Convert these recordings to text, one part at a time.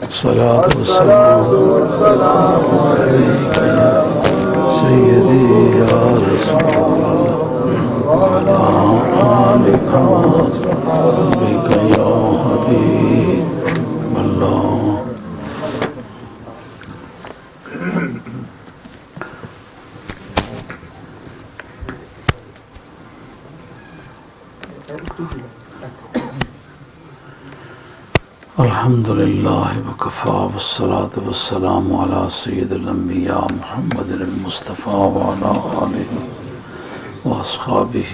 الصلاة والسلام عليك يا سيدي يا رسول الله وعلى آلك وصحبك يا حبيب الله. الحمد لله وكفى والصلاة والسلام على سيد الأنبياء محمد المصطفى وعلى آله وأصحابه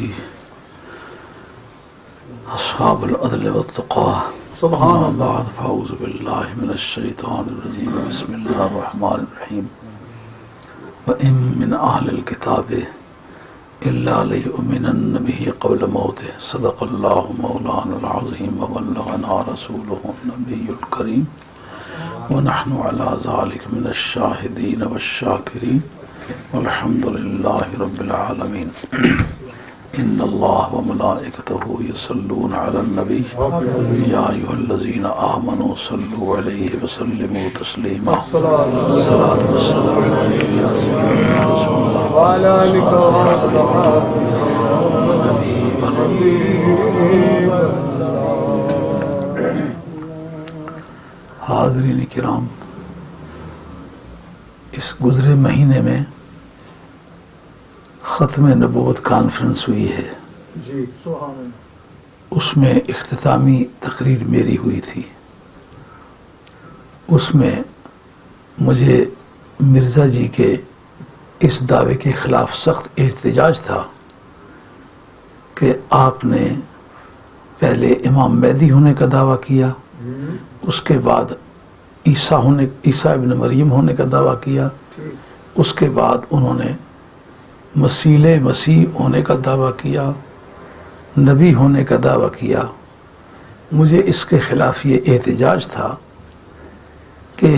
أصحاب العدل والتقى. سبحان الله. بعد فأعوذ بالله من الشيطان الرجيم. بسم الله الرحمن الرحيم. وإن من أهل الكتاب إلا ليؤمنن به قبل موته. صدق الله مولانا العظيم وبلغنا رسوله النبي الكريم ونحن على ذلك من الشاهدين والشاكرين والحمد لله رب العالمين. إن الله وملائكته يصلون على النبي يا أيها الذين آمنوا صلوا عليه وسلموا تسليما. الصلاة والسلام عليك يا سيدي يا رسول الله وعلى آلك وصحبه حبيب الله. حاضرین کرام، اس گزرے مہینے میں ختم نبوت کانفرنس ہوئی ہے جی. اس میں اختتامی تقریر میری ہوئی تھی. اس میں مجھے مرزا جی کے اس دعوے کے خلاف سخت احتجاج تھا کہ آپ نے پہلے امام مہدی ہونے کا دعویٰ کیا، اس کے بعد عیسیٰ ابن مریم ہونے کا دعویٰ کیا، اس کے بعد انہوں نے مسیح ہونے کا دعویٰ کیا، نبی ہونے کا دعویٰ کیا. مجھے اس کے خلاف یہ احتجاج تھا کہ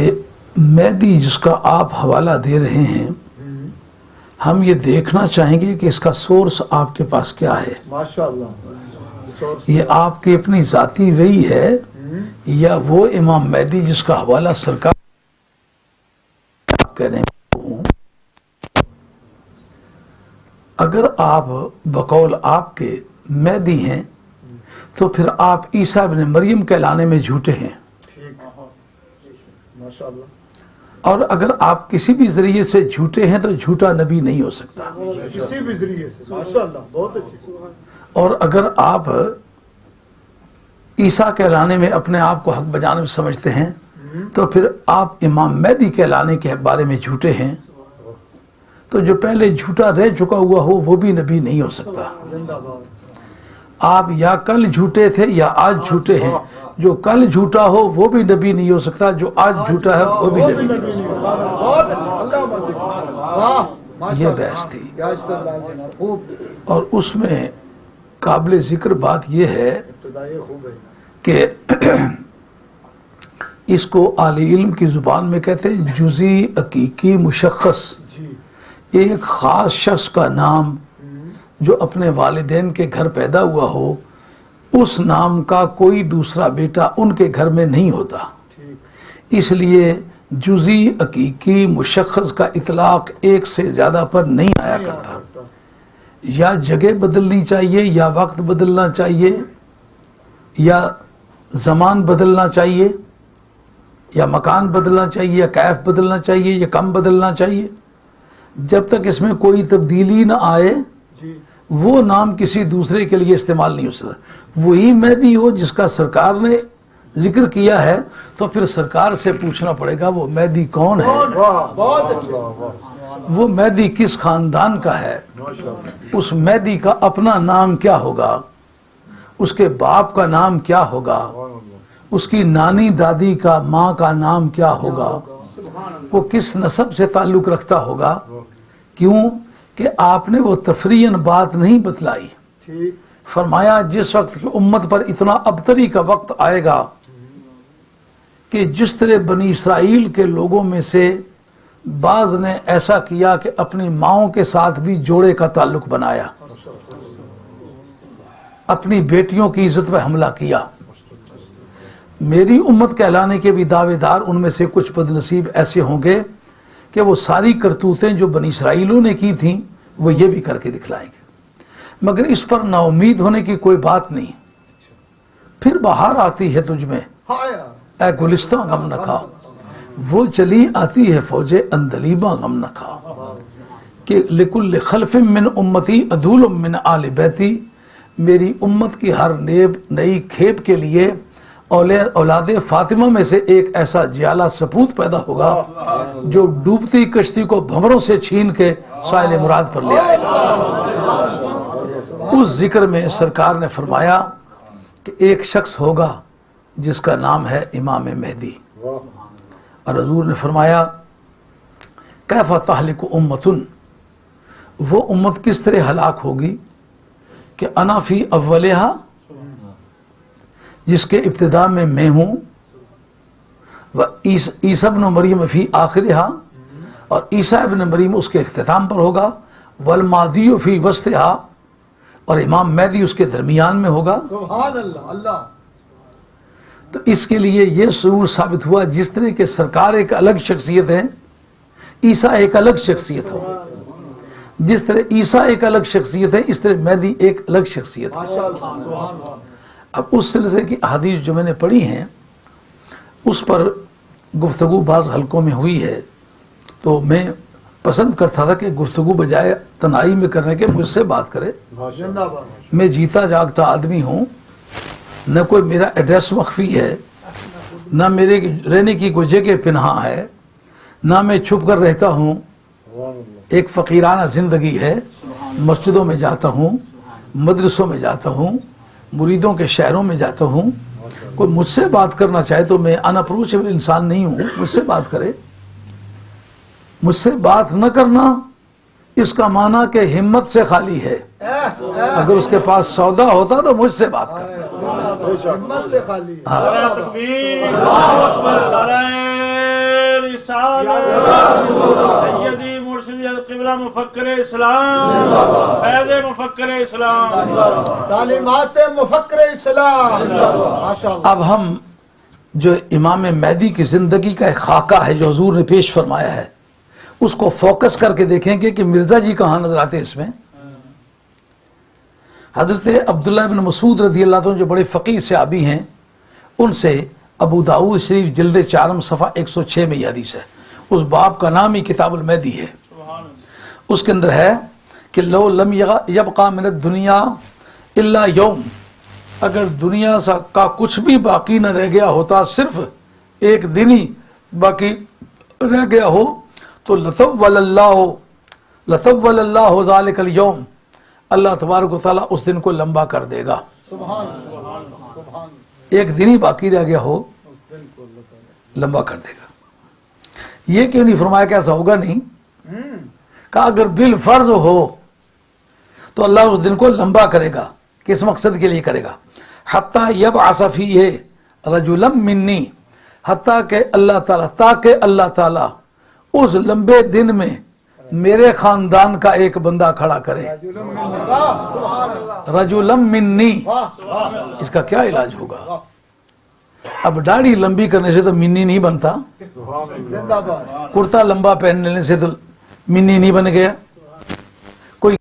مہدی جس کا آپ حوالہ دے رہے ہیں، ہم یہ دیکھنا چاہیں گے کہ اس کا سورس آپ کے پاس کیا ہے. ماشاءاللہ. یہ آپ کی اپنی ذاتی وحی ہے یا وہ امام مہدی جس کا حوالہ سرکار کہہ رہے ہیں؟ اگر آپ بقول آپ کے مہدی ہیں تو پھر آپ عیسیٰ ابن مریم کہلانے میں جھوٹے ہیں. اور اگر آپ کسی بھی ذریعے سے جھوٹے ہیں تو جھوٹا نبی نہیں ہو سکتا کسی بھی ذریعے سے. ماشاءاللہ، بہت اچھی. اور اگر آپ عیسیٰ کہلانے میں اپنے آپ کو حق بجانب سمجھتے ہیں تو پھر آپ امام مہدی کہلانے کے بارے میں جھوٹے ہیں. تو جو پہلے جھوٹا رہ چکا ہوا ہو وہ بھی نبی نہیں ہو سکتا. آپ یا کل جھوٹے تھے یا آج جھوٹے ہیں. جو کل جھوٹا ہو وہ بھی نبی نہیں ہو سکتا، جو آج جھوٹا ہے وہ بھی نبی نہیں ہو سکتا. یہ بحث تھی. اور اس میں قابل ذکر بات یہ ہے کہ اس کو اہل علم کی زبان میں کہتے ہیں جزئی حقیقی مشخص. ایک خاص شخص کا نام جو اپنے والدین کے گھر پیدا ہوا ہو، اس نام کا کوئی دوسرا بیٹا ان کے گھر میں نہیں ہوتا. اس لیے جزئی حقیقی مشخص کا اطلاق ایک سے زیادہ پر نہیں آیا کرتا. یا جگہ بدلنی چاہیے، یا وقت بدلنا چاہیے، یا زمان بدلنا چاہیے، یا مکان بدلنا چاہیے، یا کیف بدلنا چاہیے، یا کم بدلنا چاہیے. جب تک اس میں کوئی تبدیلی نہ آئے وہ نام کسی دوسرے کے لیے استعمال نہیں ہو سکتا. وہی مہدی ہو جس کا سرکار نے ذکر کیا ہے تو پھر سرکار سے پوچھنا پڑے گا وہ مہدی کون ہے. وہ مہدی کس خاندان کا ہے، اس مہدی کا اپنا نام کیا ہوگا، اس کے باپ کا نام کیا ہوگا، اس کی نانی دادی کا ماں کا نام کیا ہوگا، وہ کس نسب سے تعلق رکھتا ہوگا. کیوں کہ آپ نے وہ تفریحاً بات نہیں بتلائی. فرمایا جس وقت کی امت پر اتنا ابتری کا وقت آئے گا کہ جس طرح بنی اسرائیل کے لوگوں میں سے بعض نے ایسا کیا کہ اپنی ماؤں کے ساتھ بھی جوڑے کا تعلق بنایا، اپنی بیٹیوں کی عزت پہ حملہ کیا. میری امت کہلانے کے بھی دعوے دار ان میں سے کچھ بد نصیب ایسے ہوں گے کہ وہ ساری کرتوتیں جو بنی اسرائیلوں نے کی تھیں وہ یہ بھی کر کے دکھلائیں گے. مگر اس پر نا امید ہونے کی کوئی بات نہیں. پھر بہار آتی ہے تجھ میں اے گلستہ غم نہ کھا، وہ چلی آتی ہے فوج اندلیبہ غم نہ کھا. کہ لکل خلف من امتی عدول من آل بیتی، میری امت کی ہر نئی کھیپ کے لیے اولاد فاطمہ میں سے ایک ایسا جیالہ سپوت پیدا ہوگا جو ڈوبتی کشتی کو بھنوروں سے چھین کے ساحل مراد پر لے آئے گا. اس ذکر میں سرکار نے فرمایا کہ ایک شخص ہوگا جس کا نام ہے امام مہدی، اور حضور نے فرمایا کیف تہلک امتن، وہ امت کس طرح ہلاک ہوگی کہ انا فی اولہا، جس کے ابتداء میں میں ہوں، و عیسی ابن مریم فی آخرہا، اور عیسیٰ ابن مریم اس کے اختتام پر ہوگا، والمہدی فی وسطہا، اور امام مہدی اس کے درمیان میں ہوگا. سبحان اللہ. اللہ تو اس کے لیے یہ شعور ثابت ہوا جس طرح کہ سرکار ایک الگ شخصیت ہے، عیسیٰ ایک الگ شخصیت ہو. جس طرح عیسیٰ ایک الگ شخصیت ہے اس طرح مہدی ایک الگ شخصیت ہے. ماشاء اللہ. سبحان اللہ. اب اس سلسلے کی احادیث جو میں نے پڑھی ہیں اس پر گفتگو بعض حلقوں میں ہوئی ہے، تو میں پسند کرتا تھا کہ گفتگو بجائے تنہائی میں کرنے کے مجھ سے بات کرے. زندہ باد. میں جیتا جاگتا آدمی ہوں، نہ کوئی میرا ایڈریس مخفی ہے، نہ میرے رہنے کی کوئی جگہ پنہا ہے، نہ میں چھپ کر رہتا ہوں. ایک فقیرانہ زندگی ہے. مسجدوں میں جاتا ہوں، مدرسوں میں جاتا ہوں، مریدوں کے شہروں میں جاتا ہوں. کوئی مجھ سے بات کرنا چاہے تو میں ان اپروچیبل انسان نہیں ہوں، مجھ سے بات کرے. مجھ سے بات نہ کرنا اس کا معنی کہ ہمت سے خالی ہے. اگر اس کے پاس سودا ہوتا تو مجھ سے بات کرتا. ہمت سے خالی. نعرہ تکبیر، اللہ اکبر، نعرہ رسالت، سیدی مرشدی القبلہ مفکر اسلام، فیض مفکر اسلام، تعلیمات مفکر اسلام. ماشاء اللہ. اب ہم جو امام مہدی کی زندگی کا ایک خاکہ ہے جو حضور نے پیش فرمایا ہے اس کو فوکس کر کے دیکھیں گے کہ مرزا جی کہاں نظر آتے ہیں اس میں. حضرت عبداللہ بن مسعود رضی اللہ عنہ جو بڑے فقیہ صحابی ہیں، ان سے ابو داؤد شریف جلد 4 صفحہ 106 میں یہ حدیث ہے. اس باب کا نام ہی کتاب المہدی ہے. اس کے اندر ہے کہ لو لم یبقى من الدنیا الا یوم، اگر دنیا کا کچھ بھی باقی نہ رہ گیا ہوتا، صرف ایک دن ہی باقی رہ گیا ہو، تو لطول اللہ ذالک اليوم، اللہ تبارک و تعالیٰ اس دن کو لمبا کر دے گا. سبحان اللہ. سبحان. ایک دن ہی باقی رہ گیا ہو لمبا کر دے گا. یہ کیوں نہیں فرمایا کہ ایسا ہوگا؟ نہیں کہ اگر بالفرض ہو تو اللہ اس دن کو لمبا کرے گا. کس مقصد کے لیے کرے گا؟ حتیٰ یبعث فیہ رجلا منی، حتیٰ کہ اللہ تعالیٰ، تاکہ اللہ تعالیٰ اس لمبے دن میں میرے خاندان کا ایک بندہ کھڑا کرے. سبحان اللہ. رجلا منی، واہ واہ. اس کا کیا علاج ہوگا؟ اب داڑھی لمبی کرنے سے تو منی نہیں بنتا، زندہ باد. کرتا لمبا پہننے سے تو منی نہیں بن گیا. کوئی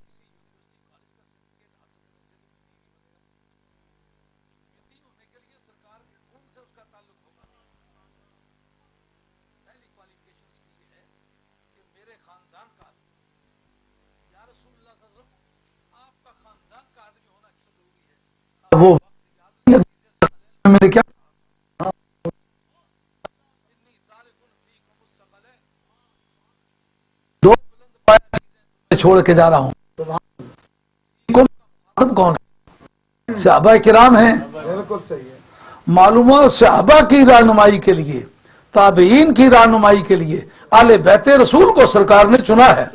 وہ میں نے کیا دو بلند چھوڑ کے جا رہا ہوں. کون ہے؟ صحابہ کرام ہیں. بالکل صحیح ہے. معلوم ہوا صحابہ کی رہنمائی کے لیے، تابعین کی رہنمائی کے لیے آل بیت رسول کو سرکار نے چنا ہے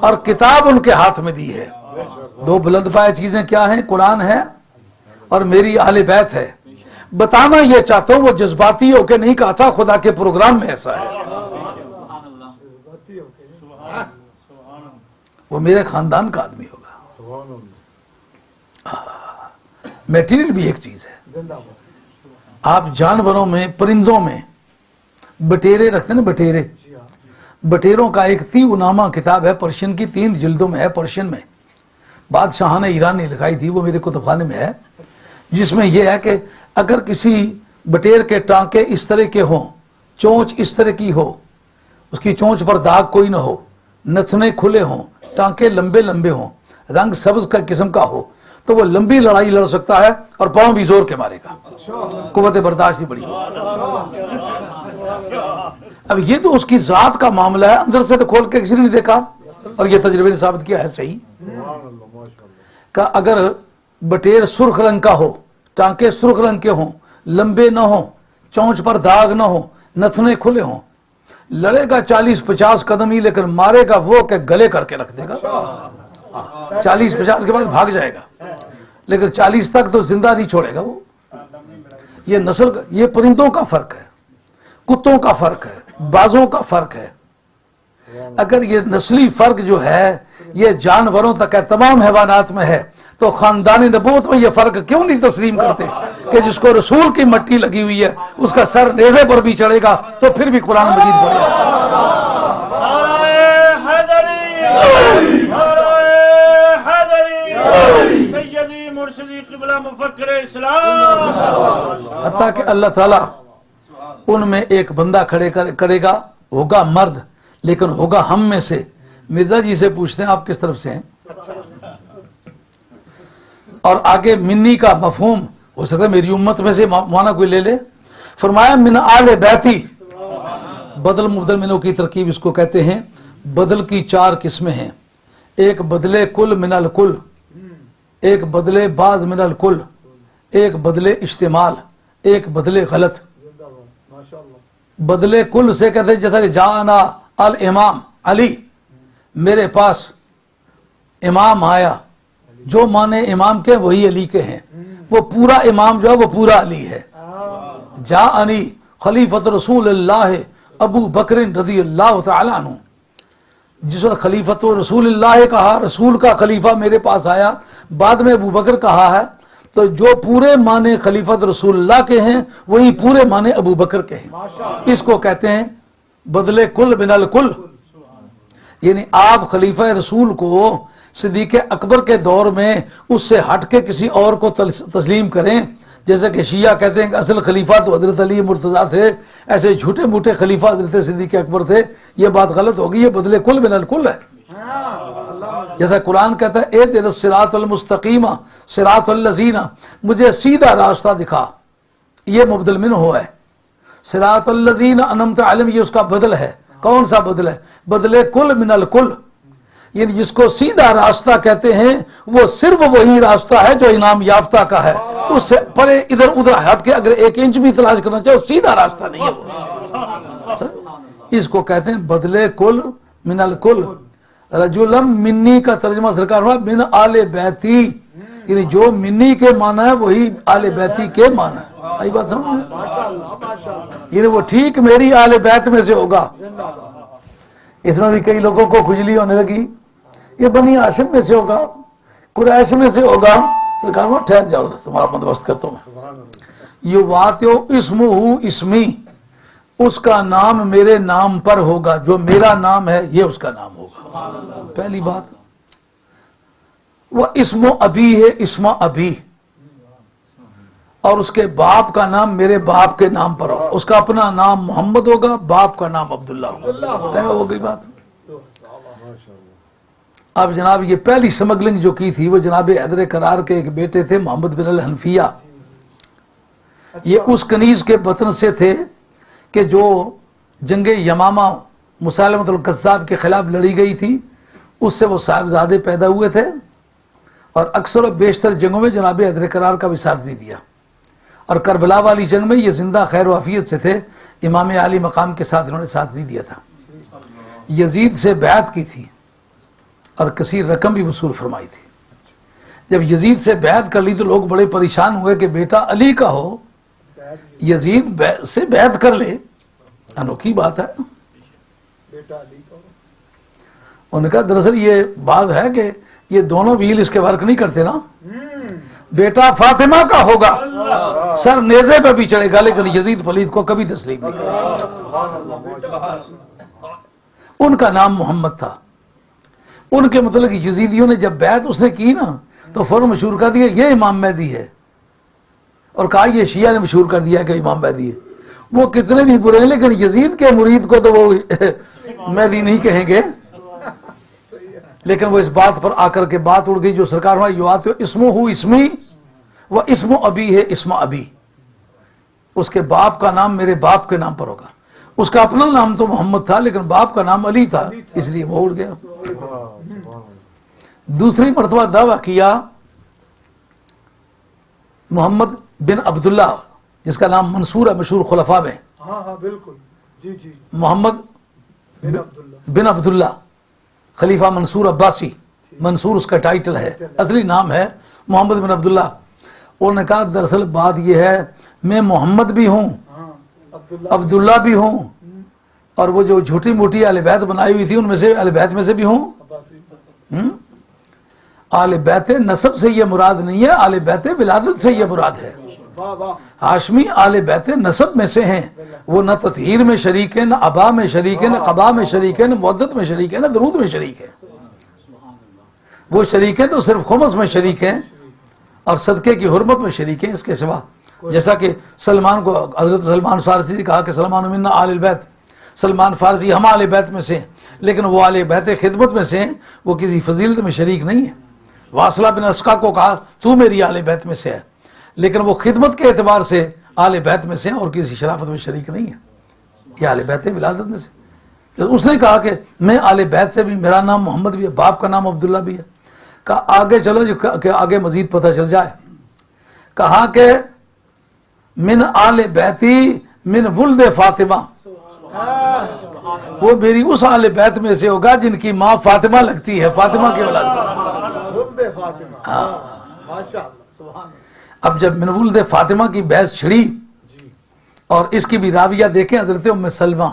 اور کتاب ان کے ہاتھ میں دی ہے. دو بلند پائے چیزیں کیا ہیں؟ قرآن ہے اور میری آل بیت ہے. بتانا یہ چاہتا ہوں، وہ جذباتی ہو کے نہیں کہا تھا، خدا کے پروگرام میں ایسا ہے. وہ میرے خاندان کا آدمی ہوگا. میٹیریل بھی ایک چیز ہے. زندہ باد. آپ جانوروں میں، پرندوں میں بٹیرے رکھتے ہیں نا، بٹیرے. بٹیروں کا ایک تیو نامہ کتاب ہے، پرشین کی 3 جلدوں میں ہے، پرشین میں بادشاہ نے ایران نے لکھائی تھی، وہ میرے کتب خانے میں ہے، جس میں یہ ہے کہ اگر کسی بٹیر کے ٹانکے اس طرح کے ہوں، چونچ اس طرح کی ہو، اس کی چونچ پر داغ کوئی نہ ہو، نتنے کھلے ہوں، ٹانکے لمبے لمبے ہوں، رنگ سبز کا قسم کا ہو، تو وہ لمبی لڑائی لڑ سکتا ہے اور پاؤں بھی زور کے مارے گا. قوت برداشت بھی بڑی ہو. اب یہ تو اس کی ذات کا معاملہ ہے، اندر سے تو کھول کے کسی نے نہیں دیکھا، اور یہ تجربے نے ثابت کیا ہے صحیح کہ اگر بٹیر سرخ رنگ کا ہو، ٹانکے سرخ رنگ کے ہوں، لمبے نہ ہوں، چونچ پر داغ نہ ہو، نتنے کھلے ہوں، لڑے گا 40-50 قدم ہی، لیکن مارے گا وہ کہ گلے کر کے رکھ دے گا. 40-50 کے بعد بھاگ جائے گا، لیکن 40 تک تو زندہ نہیں چھوڑے گا وہ. یہ نسل کا، یہ پرندوں کا فرق ہے، کتوں کا فرق ہے، بازوں کا فرق ہے. اگر یہ نسلی فرق جو ہے یہ جانوروں تک ہے، تمام حیوانات میں ہے، تو خاندان نبوت میں یہ فرق کیوں نہیں تسلیم کرتے کہ جس کو رسول کی مٹی لگی ہوئی ہے اس کا سر نیزے پر بھی چڑھے گا تو پھر بھی قرآن مجید پڑھے گا. سیدی مرشدی قبلہ مفکر اسلام. حتیٰ کہ اللہ تعالیٰ ان میں ایک بندہ کھڑے کرے گا، ہوگا مرد، لیکن ہوگا ہم میں سے. مرزا جی سے پوچھتے ہیں آپ کس طرف سے ہیں، اور آگے منی کا مفہوم ہو سکتا ہے میری امت میں سے مانا کوئی لے لے. فرمایا من آل بیتی، بدل مبدل منوں کی ترکیب اس کو کہتے ہیں. بدل کی 4 قسمیں ہیں، ایک بدلے کل من الکل، ایک بدلے بعض من الکل، ایک بدلے اشتمال، ایک بدلے غلط. بدلے کل سے کہتے ہیں جیسا کہ جانا الامام علی، میرے پاس امام آیا، جو معنی امام کے وہی علی کے ہیں، وہ پورا امام جو ہے وہ پورا علی ہے. جاءنی خلیفۃ رسول اللہ ابو بکر رضی اللہ تعالیٰ عنہ، جس وقت خلیفۃ رسول اللہ کہا، رسول کا خلیفہ میرے پاس آیا، بعد میں ابو بکر کہا ہے، تو جو پورے معنی خلیفۃ رسول اللہ کے ہیں وہی پورے معنی ابو بکر کے ہیں. اس کو کہتے ہیں بدلے کل من الکل. یعنی آپ خلیفہ رسول کو صدیق اکبر کے دور میں اس سے ہٹ کے کسی اور کو تسلیم کریں، جیسے کہ شیعہ کہتے ہیں کہ اصل خلیفہ تو حضرت علی مرتضیٰ تھے، ایسے جھوٹے موٹے خلیفہ حضرت صدیق اکبر تھے. یہ بات غلط ہوگی، یہ بدلے کل من الکل ہے. جیسا قرآن کہتا ہے اہدنا الصراط المستقیم صراط الذین، مجھے سیدھا راستہ دکھا، یہ مبدل منہ ہے. صراط الذین انعمت علیہم، یہ اس کا بدل ہے. کون سا بدل ہے؟ بدلے کل من الکل. یعنی جس کو سیدھا راستہ کہتے ہیں وہ صرف وہی راستہ ہے جو انعام یافتہ کا ہے. اس سے پرے ادھر ادھر ہٹ کے اگر 1 انچ بھی تلاش کرنا چاہو سیدھا راستہ نہیں ہے. اس کو کہتے ہیں بدلے کل من الکل. رجلم منی کا ترجمہ سرکار ہوا من آل بیتی، یعنی جو منی کے معنی ہے وہی آل بیتی کے معنی ہے. آئی بات سمجھ میں؟ یعنی وہ ٹھیک میری آل بیت میں سے ہوگا. اس میں بھی کئی لوگوں کو کھجلی ہونے لگی، یہ بنی ہاشم میں سے ہوگا، قریش میں سے ہوگا. سرکار وہ ٹھہر جاؤ، تمہارا بندوبست کرتا ہوں میں. یہ واتیو اسمہ اسمی، اس کا نام میرے نام پر ہوگا، جو میرا نام ہے یہ اس کا نام ہوگا. پہلی بات. وہ اسم ابی ہے، اسم ابی، اور اس کے باپ کا نام میرے باپ کے نام پر ہوگا. اس کا اپنا نام محمد ہوگا، باپ کا نام عبداللہ ہوگا. طے ہو گئی بات. اب جناب یہ پہلی سمگلنگ جو کی تھی وہ جناب حیدر کرار کے ایک بیٹے تھے محمد بن الحنفیہ. یہ اس کنیز کے بطن سے تھے کہ جو جنگ یمامہ مسالمۃ الکذاب کے خلاف لڑی گئی تھی، اس سے وہ صاحبزادے پیدا ہوئے تھے، اور اکثر و بیشتر جنگوں میں جناب حیدر کرار کا بھی ساتھ نہیں دیا، اور کربلا والی جنگ میں یہ زندہ خیر و عافیت سے تھے، امام عالی مقام کے ساتھ انہوں نے ساتھ نہیں دیا تھا۔ یزید سے بیعت کی تھی اور کثیر رقم بھی وصول فرمائی تھی۔ جب یزید سے بیعت کر لی تو لوگ بڑے پریشان ہوئے کہ بیٹا علی کا ہو، یزید سے بیعت کر لے، انوکھی بات ہے۔ بیٹا علی کا انہوں نے کہا دراصل یہ بات ہے کہ یہ دونوں ویل اس کے ورک نہیں کرتے نا، بیٹا فاطمہ کا ہوگا سر نیزے پہ بھی چڑھے گا، لیکن یزید پلید کو کبھی تسلیم نہیں کرے۔ ان کا نام محمد تھا۔ ان کے مطلب یزیدیوں نے جب بیعت اس نے کی نا تو فوراً مشہور کر دیا یہ امام مہدی ہے، اور کہا یہ شیعہ نے مشہور کر دیا کہ امام مہدی ہے۔ وہ کتنے بھی برے ہیں لیکن یزید کے مرید کو تو وہ مہدی نہیں کہیں گے، لیکن وہ اس بات پر آ کر کے بات اڑ گئی جو سرکار ہوا یواتو اسمہ اسمی و اسم ابی ہے اسم ابی، اس کے باپ کا نام میرے باپ کے نام پر ہوگا۔ اس کا اپنا نام تو محمد تھا لیکن باپ کا نام علی تھا، اس لیے وہ اڑ گیا۔ دوسری مرتبہ دعویٰ کیا محمد بن عبداللہ، جس کا نام منصور ہے مشہور خلفاء میں، ہاں ہاں بالکل، جی جی، محمد بن عبداللہ، بن عبداللہ خلیفہ منصور عباسی، منصور اس کا ٹائٹل ہے، اصلی نام ہے محمد بن عبداللہ۔ انہوں نے کہا دراصل بات یہ ہے میں محمد بھی ہوں، ہاں عبداللہ، عبداللہ بھی ہوں، اور وہ جو جھوٹی موٹی اہل بیت بنائی ہوئی تھی ان میں سے اہل بیت میں سے بھی ہوں۔ عباسی، اہل بیت نسب سے یہ مراد نہیں ہے، اہل بیت ولادت سے یہ مراد ہے۔ واہ واہ، ہاشمی اہل بیت نسب میں سے ہیں، وہ نہ تطہیر میں شریک ہیں، نہ ابا میں شریک ہیں، نہ قبا میں شریک ہیں، نہ مودت میں شریک ہیں، نہ درود میں شریک ہیں۔ وہ شریک ہیں تو صرف خمس میں شریک ہیں اور صدقے کی حرمت میں شریک ہیں، اس کے سوا۔ جیسا کہ سلمان کو حضرت سلمان فارسی نے کہا کہ سلمان منا آل البیت، سلمان فارسی ہم آل بیت میں سے ہیں، لیکن وہ آل بیت خدمت میں سے ہیں، وہ کسی فضیلت میں شریک نہیں ہے۔ واصلہ بن اسقا کو کہا تو میری آل بیت میں سے ہے، لیکن وہ خدمت کے اعتبار سے آل بیت میں سے ہیں اور کسی شرافت میں شریک نہیں ہے، یہ آل بیت ولادت میں سے۔ اس نے کہا کہ میں آل بیت سے بھی، میرا نام محمد بھی ہے، باپ کا نام عبداللہ بھی ہے۔ کہا آگے چلو جو کہ آگے مزید پتہ چل جائے۔ کہا کہ من آل بیتی من ولد فاطمہ، وہ میری اس آل بیت میں سے ہوگا جن کی ماں فاطمہ لگتی ہے، فاطمہ کی اولاد۔ ولد فاطمہ، ماشاء اللہ، سبحان اللہ۔ اب جب من ولد فاطمہ کی بحث چھڑی، اور اس کی بھی راویہ دیکھیں حضرت ام سلمہ،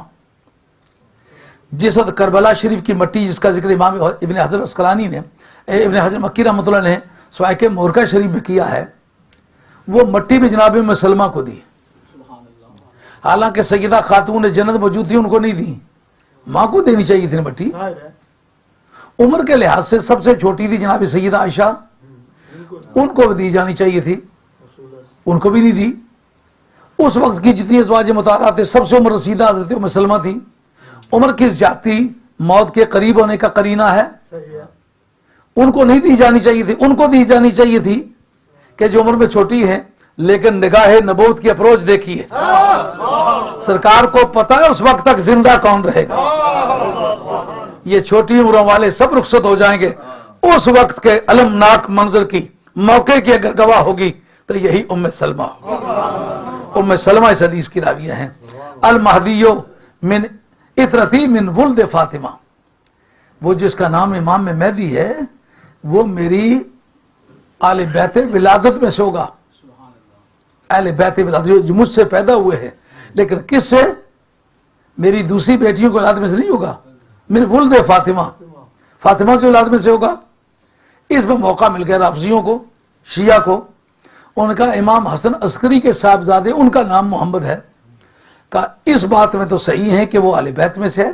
جس وقت کربلا شریف کی مٹی جس کا ذکر امام ابن حجر اسقلانی نے، ابن حجر مکی رحمۃ اللہ نے سوائق مورکہ شریف میں کیا ہے، وہ مٹی بھی جناب ام سلمہ کو دی، حالانکہ سیدہ خاتون جنت موجود تھی ان کو نہیں دی، ماں کو دینی چاہیے تھی مٹی۔ ظاہر ہے، عمر کے لحاظ سے سب سے چھوٹی تھی جناب سیدہ عائشہ، ان کو بھی دی جانی چاہیے تھی، ان کو بھی نہیں دی۔ اس وقت کی جتنی ازواج مطہرات تھے سب سے عمر رسیدہ حضرت ام سلمہ تھی۔ عمر کی زیادتی موت کے قریب ہونے کا قرینہ ہے، صحیح ہے، ان کو نہیں دی جانی چاہیے تھی، ان کو دی جانی چاہیے تھی کہ جو عمر میں چھوٹی ہے لیکن نگاہ نبوت کی اپروچ دیکھی ہے، سرکار کو پتا ہے اس وقت تک زندہ کون رہے گا، یہ چھوٹی عمروں والے سب رخصت ہو جائیں گے، اس وقت کے المناک منظر کی موقع کی اگر گواہ ہوگی تو یہی ام سلمہ ہوگی۔ ام سلمہ اس حدیث کی راویہ ہیں۔ المہدیو من اطرتی من ولد فاطمہ، وہ جس کا نام امام میں مہدی ہے وہ میری آل بیت ولادت میں سے ہوگا، اہل بیت ولادت جو مجھ سے پیدا ہوئے ہیں، لیکن کس سے؟ میری دوسری بیٹیوں کی اولاد میں سے نہیں ہوگا، من ولد فاطمہ، فاطمہ کی اولاد میں سے ہوگا۔ اس میں موقع مل گیا رافضیوں کو، شیعہ کو، انہوں نے کہا امام حسن عسکری کے صاحبزادے ان کا نام محمد ہے، کہا اس بات میں تو صحیح ہے کہ وہ اہل بیت میں سے ہے،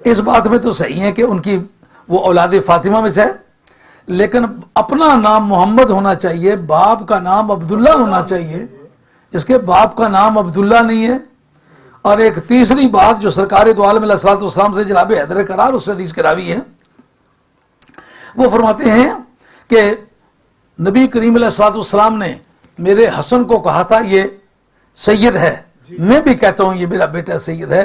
اس بات میں تو صحیح ہے کہ ان کی وہ اولاد فاطمہ میں سے ہے، لیکن اپنا نام محمد ہونا چاہیے، باپ کا نام عبداللہ ہونا چاہیے، اس کے باپ کا نام عبداللہ نہیں ہے۔ اور ایک تیسری بات جو سرکار دو عالم علیہ الصلوۃ والسلام سے جناب حیدر کرار اس حدیث کے راوی ہیں، وہ فرماتے ہیں کہ نبی کریم علیہ الصلوۃ والسلام نے میرے حسن کو کہا تھا یہ سید ہے، میں بھی کہتا ہوں یہ میرا بیٹا سید ہے،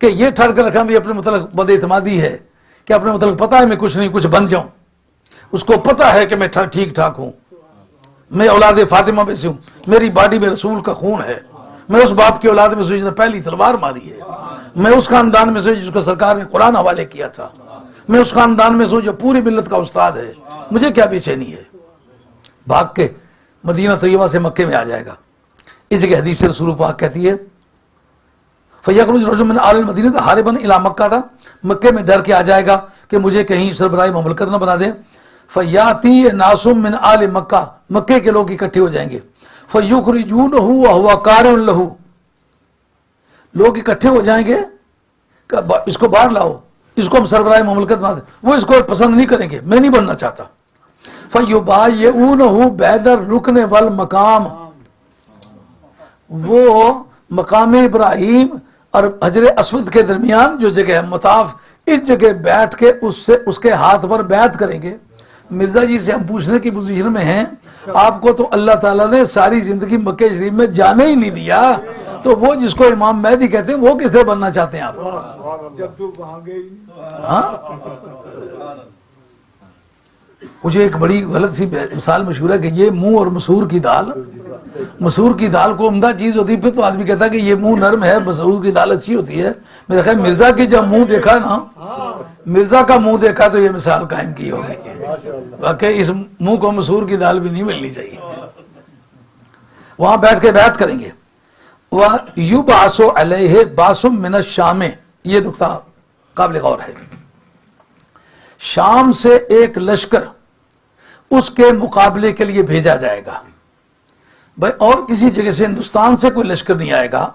کہ یہ ٹھہر کر رکھنا بھی اپنے متعلق بد اعتمادی ہے کہ اپنے متعلق پتہ ہے میں کچھ نہیں کچھ بن جاؤں. اس کو پتہ ہے کہ میں ٹھیک ٹھاک ہوں، میں اولاد فاطمہ میں سے ہوں، میری باڈی میں رسول کا خون ہے، میں اس باپ کی اولاد میں سے جس نے پہلی تلوار ماری ہے، میں اس خاندان میں سے جس کو سرکار نے قرآن حوالے کیا تھا، میں اس خاندان میں سے جو پوری ملت کا استاد ہے. مجھے کیا بے چینی ہے؟ بھاگ کے مدینہ طیبہ سے مکے میں آ جائے گا. اس جگہ حدیث رسول پاک کہتی ہے فَيَخْرُجُ رَجُلٌ مِّنْ أَهْلِ الْمَدِينَةِ هَارِبًا إِلَىٰ مَكَّةَ، مکے میں ڈر کے آ جائے گا کہ مجھے کہیں سربراہ مملکت نہ بنا دیں. فَيَأْتِي نَاسٌ مِّنْ آلِ مکہ، مکے کے لوگ اکٹھے ہو جائیں گے. فَيُخْرِجُونَهُ وَهُوَ كَارِهٌ لَهُ، لوگ اکٹھے ہو جائیں گے کہ اس کو باہر لاؤ، اس کو ہم سربراہ مملکت بنا دیں. وہ اس کو پسند نہیں کریں گے، میں نہیں بننا چاہتا. فَيُبَايِعُونَهُ بَعْدَ الرُّكْنِ وَالْمَقَامِ، وہ مقام ابراہیم اور حجر اسود کے درمیان جو جگہ ہے مطاف، اس جگہ بیٹھ کے اس کے ہاتھ پر بیعت کریں گے. مرزا جی سے ہم پوچھنے کی پوزیشن میں ہیں، آپ کو تو اللہ تعالیٰ نے ساری زندگی مکہ شریف میں جانے ہی نہیں دیا، تو وہ جس کو امام مہدی کہتے ہیں وہ کس طرح بننا چاہتے ہیں آپ؟ ہاں، مجھے ایک بڑی غلط سی مثال مشہور ہے کہ یہ منہ اور مسور کی دال، مسور کی دال کو عمدہ چیز ہوتی ہے، پھر تو آدمی کہتا ہے کہ یہ منہ نرم ہے، مسور کی دال اچھی ہوتی ہے. میرا خیال مرزا کی جب منہ دیکھا نا، مرزا کا منہ دیکھا تو یہ مثال قائم کی ہوگی. واقعی اس منہ کو مسور کی دال بھی نہیں ملنی چاہیے. وہاں بیٹھ کے بیعت کریں گے. وَيُبْعَثُ عَلَيْهِ بَعْثٌ مِّنَ الشَّامِ، یہ نقطہ قابل غور ہے. شام سے ایک لشکر اس کے مقابلے کے لیے بھیجا جائے گا. بھائی اور کسی جگہ سے، ہندوستان سے کوئی لشکر نہیں آئے گا،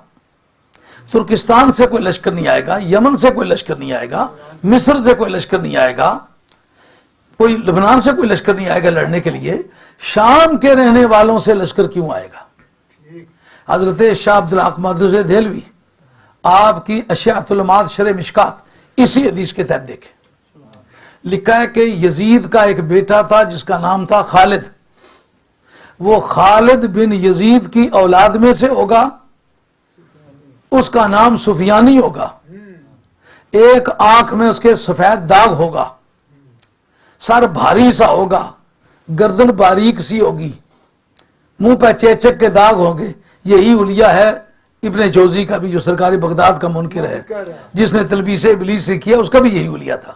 ترکستان سے کوئی لشکر نہیں آئے گا، یمن سے کوئی لشکر نہیں آئے گا، مصر سے کوئی لشکر نہیں آئے گا، کوئی لبنان سے کوئی لشکر نہیں آئے گا لڑنے کے لیے. شام کے رہنے والوں سے لشکر کیوں آئے گا؟ حضرت شاہ عبد الحق محدث دہلوی آپ کی اشاعۃ المعاد شرح مشکات اسی حدیث کے تحت دیکھیں، لکھا ہے کہ یزید کا ایک بیٹا تھا جس کا نام تھا خالد، وہ خالد بن یزید کی اولاد میں سے ہوگا، اس کا نام سفیانی ہوگا، ایک آنکھ میں اس کے سفید داغ ہوگا، سر بھاری سا ہوگا، گردن باریک سی ہوگی، منہ پہ چیچک کے داغ ہوں گے. یہی حلیہ ہے ابن جوزی کا بھی جو سرکاری بغداد کا منکر ہے، جس نے تلبیس ابلیس سے کیا، اس کا بھی یہی حلیہ تھا.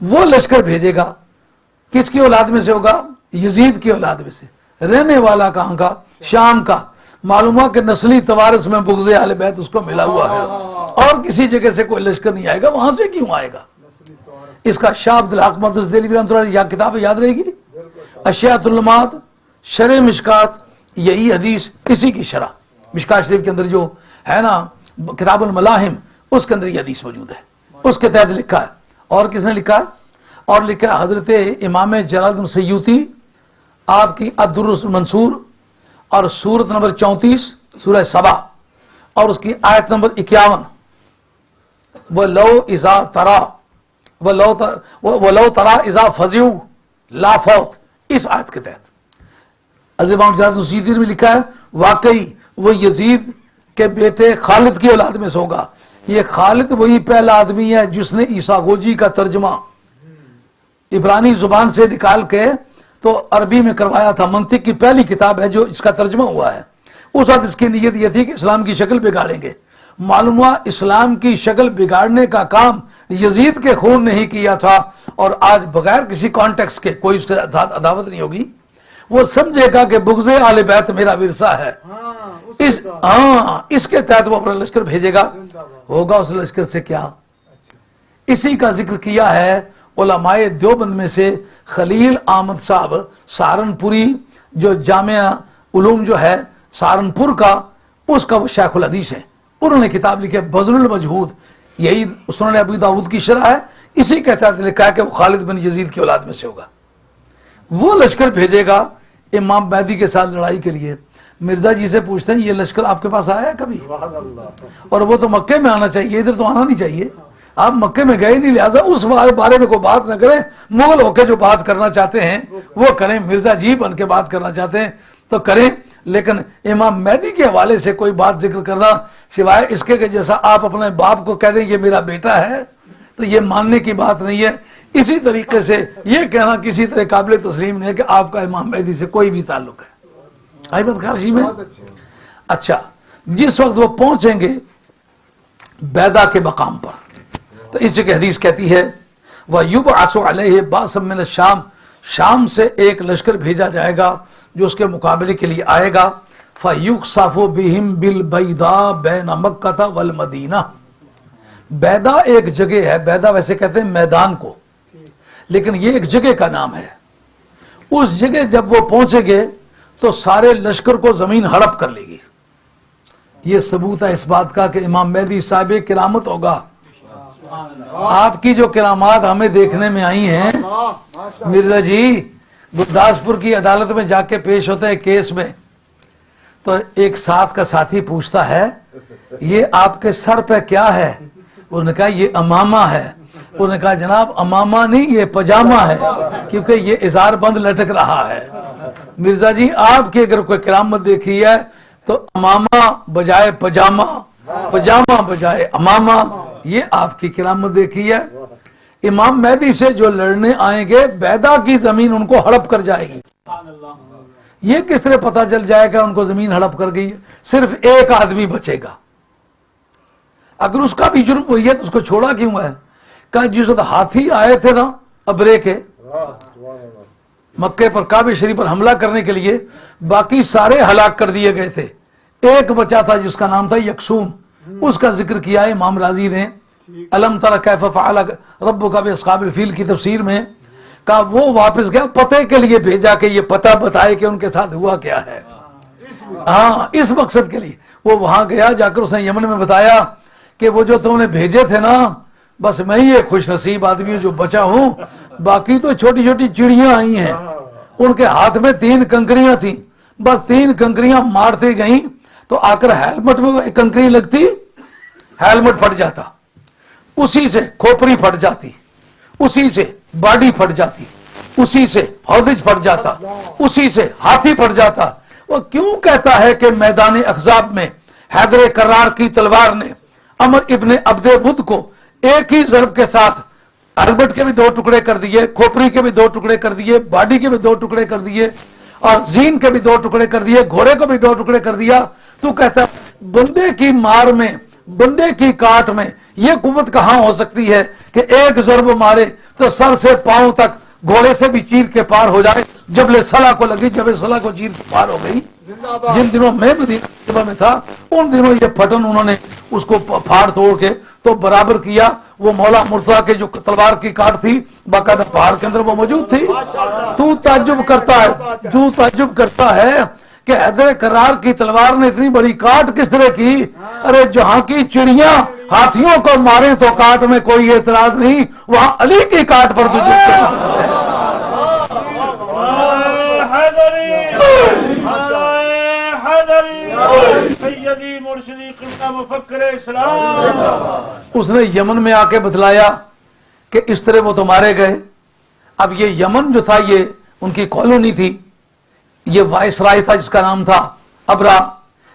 وہ لشکر بھیجے گا، کس کی اولاد میں سے ہوگا؟ یزید کی اولاد میں سے. رہنے والا کہاں کا؟ شام کا. معلوم ہوا کہ نسلی توارث میں بغض اہل بیت اس کو ملا ہوا ہے، اور کسی جگہ سے کوئی لشکر نہیں آئے گا. وہاں سے کیوں آئے گا؟ اس کا شاہ عبد الحق محدث دہلوی رحمۃ اللہ علیہ کتاب یاد رہے گی، اشاعۃ المعاد شرح مشکات. یہی حدیث اسی کی شرح مشکات شریف کے اندر جو ہے نا کتاب الملاحم، اس کے اندر یہ حدیث موجود ہے، اس کے تحت لکھا ہے. اور کس نے لکھا ہے؟ اور لکھا ہے حضرت امام جلال الدین سیوطی، آپ کی الدر المنصور، اور سورت نمبر 34 سورہ سبا اور اس کی آیت نمبر 51، وَلَوْ إِذَا تَرَى وَلَوْ تَرَى إِذَا فَزِعُوا لَا فَوْتَ، اس آیت کے تحت حضرت امام جلال الدین سیوطی نے بھی لکھا ہے واقعی وہ یزید کے بیٹے خالد کی اولاد میں سے ہوگا. یہ خالد وہی پہلا آدمی ہے جس نے عیسیٰ گوجی کا ترجمہ عبرانی زبان سے نکال کے تو عربی میں کروایا تھا. منطق کی پہلی کتاب ہے جو اس کا ترجمہ ہوا ہے. اس وقت اس کی نیت یہ تھی کہ اسلام کی شکل بگاڑیں گے. معلوم ہوا اسلام کی شکل بگاڑنے کا کام یزید کے خون نے ہی کیا تھا، اور آج بغیر کسی کانٹیکس کے، کوئی اس کے ساتھ عداوت نہیں ہوگی، وہ سمجھے گا کہ بغض آل بیت میرا ورثہ ہے. اس کے تحت وہ اپنا لشکر بھیجے گا. ہوگا اس لشکر سے کیا؟ اسی کا ذکر کیا ہے علماء دیوبند میں سے خلیل احمد صاحب سہارنپوری، جو جامعہ علوم جو ہے سہارنپور کا، اس کا وہ شیخ الحدیث ہے. انہوں نے کتاب لکھی ہے بذل المجہود، یہی سنن ابی داؤد کی شرح ہے. اسی کے تحت لکھا ہے کہ وہ خالد بن یزید کی اولاد میں سے ہوگا. وہ لشکر بھیجے گا امام مہدی کے ساتھ لڑائی کے لیے. مرزا جی سے پوچھتے ہیں یہ لشکر آپ کے پاس آیا ہے کبھی؟ اور وہ تو مکے میں آنا چاہیے، ادھر تو آنا نہیں چاہیے. آپ مکے میں گئے نہیں، لہٰذا اس بارے میں کوئی بات نہ کریں. مغل ہو کے جو بات کرنا چاہتے ہیں وہ کریں، مرزا جی بن کے بات کرنا چاہتے ہیں تو کریں، لیکن امام مہدی کے حوالے سے کوئی بات ذکر کرنا سوائے اس کے کہ جیسا آپ اپنے باپ کو کہہ دیں یہ میرا بیٹا ہے تو یہ ماننے کی بات نہیں ہے، اسی طریقے سے یہ کہنا کسی طرح قابل تسلیم نہیں ہے کہ آپ کا امام مہدی سے کوئی بھی تعلق ہے۔ آئی بات خارشی میں؟ اچھا، جس وقت وہ پہنچیں گے بیدا کے مقام پر تو اس جگہ حدیث کہتی ہے وَيُبْعَثُ عَلَيْهِ بَعْثًا مِنَ الشام، شام سے ایک لشکر بھیجا جائے گا جو اس کے مقابلے کے لیے آئے گا، فَيُخْصَفُ بِهِمْ بِالْبَيْضَاءِ بَيْنَ مَكَّةَ وَالْمَدِينَةِ۔ بیدا ایک جگہ ہے، بیدا ویسے کہتے ہیں میدان کو، لیکن یہ ایک جگہ کا نام ہے۔ اس جگہ جب وہ پہنچیں گے تو سارے لشکر کو زمین ہڑپ کر لے گی۔ یہ ثبوت ہے اس بات کا کہ امام مہدی صاحب کرامت ہوگا۔ آپ کی جو کرامات ہمیں دیکھنے میں آئی ہیں، مرزا جی گرداسپور کی عدالت میں جا کے پیش ہوتا ہے کیس میں، تو ایک ساتھ کا ساتھی پوچھتا ہے یہ آپ کے سر پہ کیا ہے؟ انہوں نے کہا یہ امامہ ہے۔ انہوں نے کہا جناب امامہ نہیں، یہ پجامہ ہے، کیونکہ یہ ازار بند لٹک رہا ہے۔ مرزا جی آپ کی اگر کوئی کرامت دیکھی ہے تو امامہ بجائے پجامہ، پجامہ بجائے امامہ، یہ آپ کی کرامت دیکھی ہے۔ امام مہدی سے جو لڑنے آئیں گے بیدا کی زمین ان کو ہڑپ کر جائے گی۔ یہ کس طرح پتہ چل جائے گا ان کو زمین ہڑپ کر گئی؟ صرف ایک آدمی بچے گا۔ اگر اس کا بھی جرم وہی ہے تو اس کو چھوڑا کیوں ہے؟ کہ جس وقت ہاتھی آئے تھے نا ابرے کے مکے پر کعبہ شریف پر حملہ کرنے کے لیے، باقی سارے ہلاک کر دیے گئے تھے، ایک بچا تھا جس کا نام تھا یکسوم، اس کا ذکر کیا ہے امام راضی نے الم تر کیف فعل ربک باصحاب الفیل کی تفسیر میں، کہا وہ واپس گیا پتے کے لیے بھیجا کہ یہ پتہ بتائے کہ ان کے ساتھ ہوا کیا ہے۔ ہاں اس مقصد کے لیے وہ وہاں گیا، جا کر اس نے یمن میں بتایا کہ وہ جو تم نے بھیجے تھے نا، بس میں ہی ایک خوش نصیب آدمی ہوں جو بچا ہوں، باقی تو چھوٹی چھوٹی چڑیاں آئی ہیں، ان کے ہاتھ میں 3 کنکریاں تھیں، بس 3 کنکریاں مارتے گئیں تو آ کر ہیلمٹ میں ایک کنکری لگتی، ہیلمٹ پھٹ جاتا، اسی سے کھوپڑی پھٹ جاتی، اسی سے باڈی پھٹ جاتی، اسی سے ہودج پھٹ جاتا، اسی سے ہاتھی پھٹ جاتا۔ وہ کیوں کہتا ہے کہ میدان احزاب میں حیدر کرار کی تلوار نے عمر ابن عبد ود کو ایک ہی ضرب کے ساتھ ہیلمٹ کے بھی 2 ٹکڑے کر دیے، کھوپڑی کے بھی 2 ٹکڑے کر دیے، باڈی کے بھی 2 ٹکڑے کر دیے، اور زین کے بھی 2 ٹکڑے کر دیے، گھوڑے کو بھی 2 ٹکڑے کر دیا؟ تو کہتا ہے بندے کی مار میں، بندے کی کاٹ میں یہ قوت کہاں ہو سکتی ہے کہ ایک ضرب مارے تو سر سے پاؤں تک گھوڑے سے بھی چیر کے پار ہو جائے؟ جبل صلاح کو لگی، جبل صلاح کو چیر کے پار ہو گئی۔ جن دنوں میں مدینہ میں تھا ان دنوں یہ پھٹن انہوں نے اس کو پھاڑ توڑ کے تو برابر کیا۔ وہ مولا مرتضیٰ کے جو تلوار کی کاٹ تھی باقاعدہ پہاڑ کے اندر وہ موجود تھی۔ تو تعجب کرتا ہے کہ حیدر کرار کی تلوار نے اتنی بڑی کاٹ کس طرح کی؟ ارے جہاں کی چڑیاں ہاتھیوں کو مارے تو کاٹ میں کوئی اعتراض نہیں، وہاں علی کی کاٹ پر تو سیدی مرشدی قبلہ مفکر اسلام، اس نے یمن میں آ کے بتلایا کہ اس طرح وہ تو مارے گئے۔ اب یہ یمن جو تھا یہ ان کی کالونی تھی، یہ وائسرائے تھا جس کا نام تھا ابرا،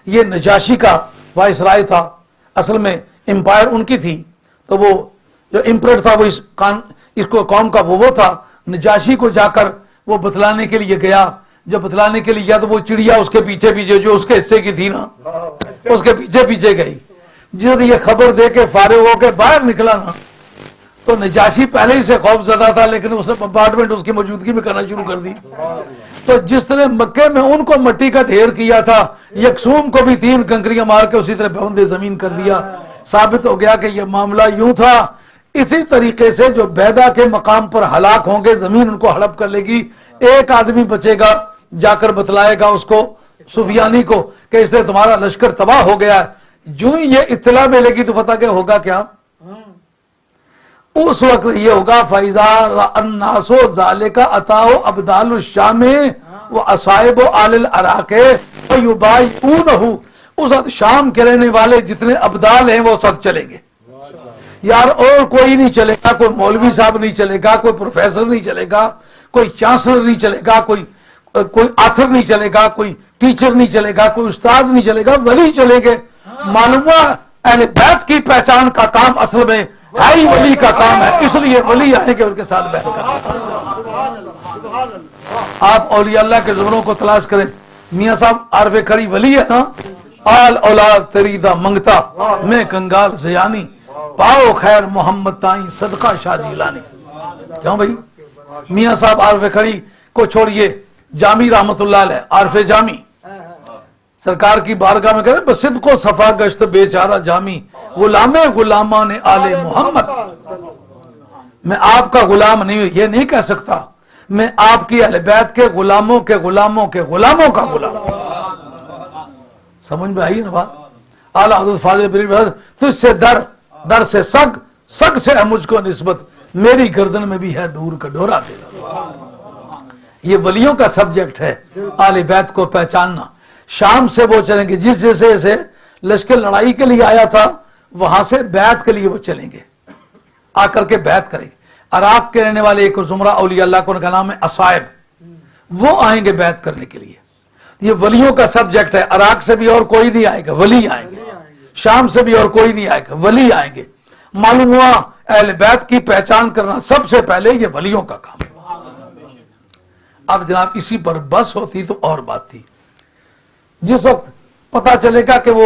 یہ نجاشی کا وائسرائے تھا، اصل میں امپائر ان کی تھی، تو وہ جو امپرر تھا وہ اس کو قوم کا وہ تھا۔ نجاشی کو جا کر وہ بتلانے کے لیے گیا، جب بتلانے کے لیے گیا تو وہ چڑیا اس کے پیچھے پیچھے جو اس کے حصے کی تھی نا اس کے پیچھے پیچھے گئی۔ جب یہ خبر دے کے فارغ ہو کے باہر نکلا نا تو نجاشی پہلے ہی سے خوف زدہ تھا، لیکن اس نے بمبارڈمنٹ اس کی موجودگی میں کرنا شروع کر دی۔ تو جس طرح مکے میں ان کو مٹی کا ڈھیر کیا تھا، یکسوم کو بھی 3 کنکریاں مار کے اسی طرح بوندے زمین کر دیا۔ ثابت ہو گیا کہ یہ معاملہ یوں تھا۔ اسی طریقے سے جو بیدا کے مقام پر ہلاک ہوں گے زمین ان کو ہڑپ کر لے گی، ایک آدمی بچے گا، جا کر بتلائے گا اس کو سفیانی کو کہ اس نے تمہارا لشکر تباہ ہو گیا ہے۔ جو ہی یہ اطلاع ملے گی تو پتا کہ ہوگا کیا؟ اس وقت یہ ہوگا فَإِذَا النَّاسُ ذَلِكَ أَتَاهُ أَبْدَالُ الشَّامِ وَأَصَائِبُ آلِ الْعِرَاقِ وَيُبَايِعُونَهُ۔ اس وقت شام کے رہنے والے جتنے ابدال ہیں وہ ساتھ چلیں گے یار، اور کوئی نہیں چلے گا، کوئی مولوی صاحب نہیں چلے گا، کوئی پروفیسر نہیں چلے گا، کوئی چانسلر نہیں چلے گا، کوئی کوئی آتھر نہیں چلے گا، کوئی ٹیچر نہیں چلے گا، کوئی استاد نہیں چلے گا، ولی چلیں گے۔ معلوم ہوا اہل بیت کی پہچان کا کام اصل میں ہے ہی ولی کا کام ہے، اس لیے ولی آئیں گے ان کے ساتھ بیعت کریں۔ آپ اولیاء اللہ کے زمروں کو تلاش کریں۔ میاں صاحب عارف کھڑی ولی ہے نا، آل اولاد تریدہ منگتا میں کنگال زیانی، پاؤ خیر محمد تائیں صدقہ شاہ جیلانی۔ کیوں بھائی؟ میاں صاحب عارف کھڑی کو چھوڑیے، جامی رحمت اللہ علیہ عارف جامی سرکار کی بارگاہ میں کہتے ہیں بصدق و صفا گشت بیچارہ جامی، غلام غلامان آل محمد۔ میں آپ کا غلام نہیں ہوں، یہ نہیں کہہ سکتا، میں آپ کی اہل بیت کے غلاموں کے غلاموں کے غلاموں کا غلام۔ سمجھ میں آئی نا بات؟ اعلیٰ حضرت فاضل بریلوی تجھ سے در سے سگ سے ہے مجھ کو نسبت، میری گردن میں بھی ہے دور کا ڈورا تیرا۔ یہ ولیوں کا سبجیکٹ ہے، اہل بیت کو پہچاننا۔ شام سے وہ چلیں گے، جس جیسے سے لشکر لڑائی کے لیے آیا تھا وہاں سے بیعت کے لیے وہ چلیں گے، آ کر کے بیعت کریں گے۔ عراق کے رہنے والے ایک زمرہ اولیاء اللہ کو ان کا نام ہے اصائب، وہ آئیں گے بیعت کرنے کے لیے۔ یہ ولیوں کا سبجیکٹ ہے، عراق سے بھی اور کوئی نہیں آئے گا، ولی آئیں گے۔ شام سے بھی اور کوئی نہیں آئے گا، ولی آئیں گے۔ معلوم ہوا اہل بیت کی پہچان کرنا سب سے پہلے یہ ولیوں کا کام ہے۔ اب جناب اسی پر بس ہوتی تو اور بات تھی۔ جس وقت پتا چلے گا کہ وہ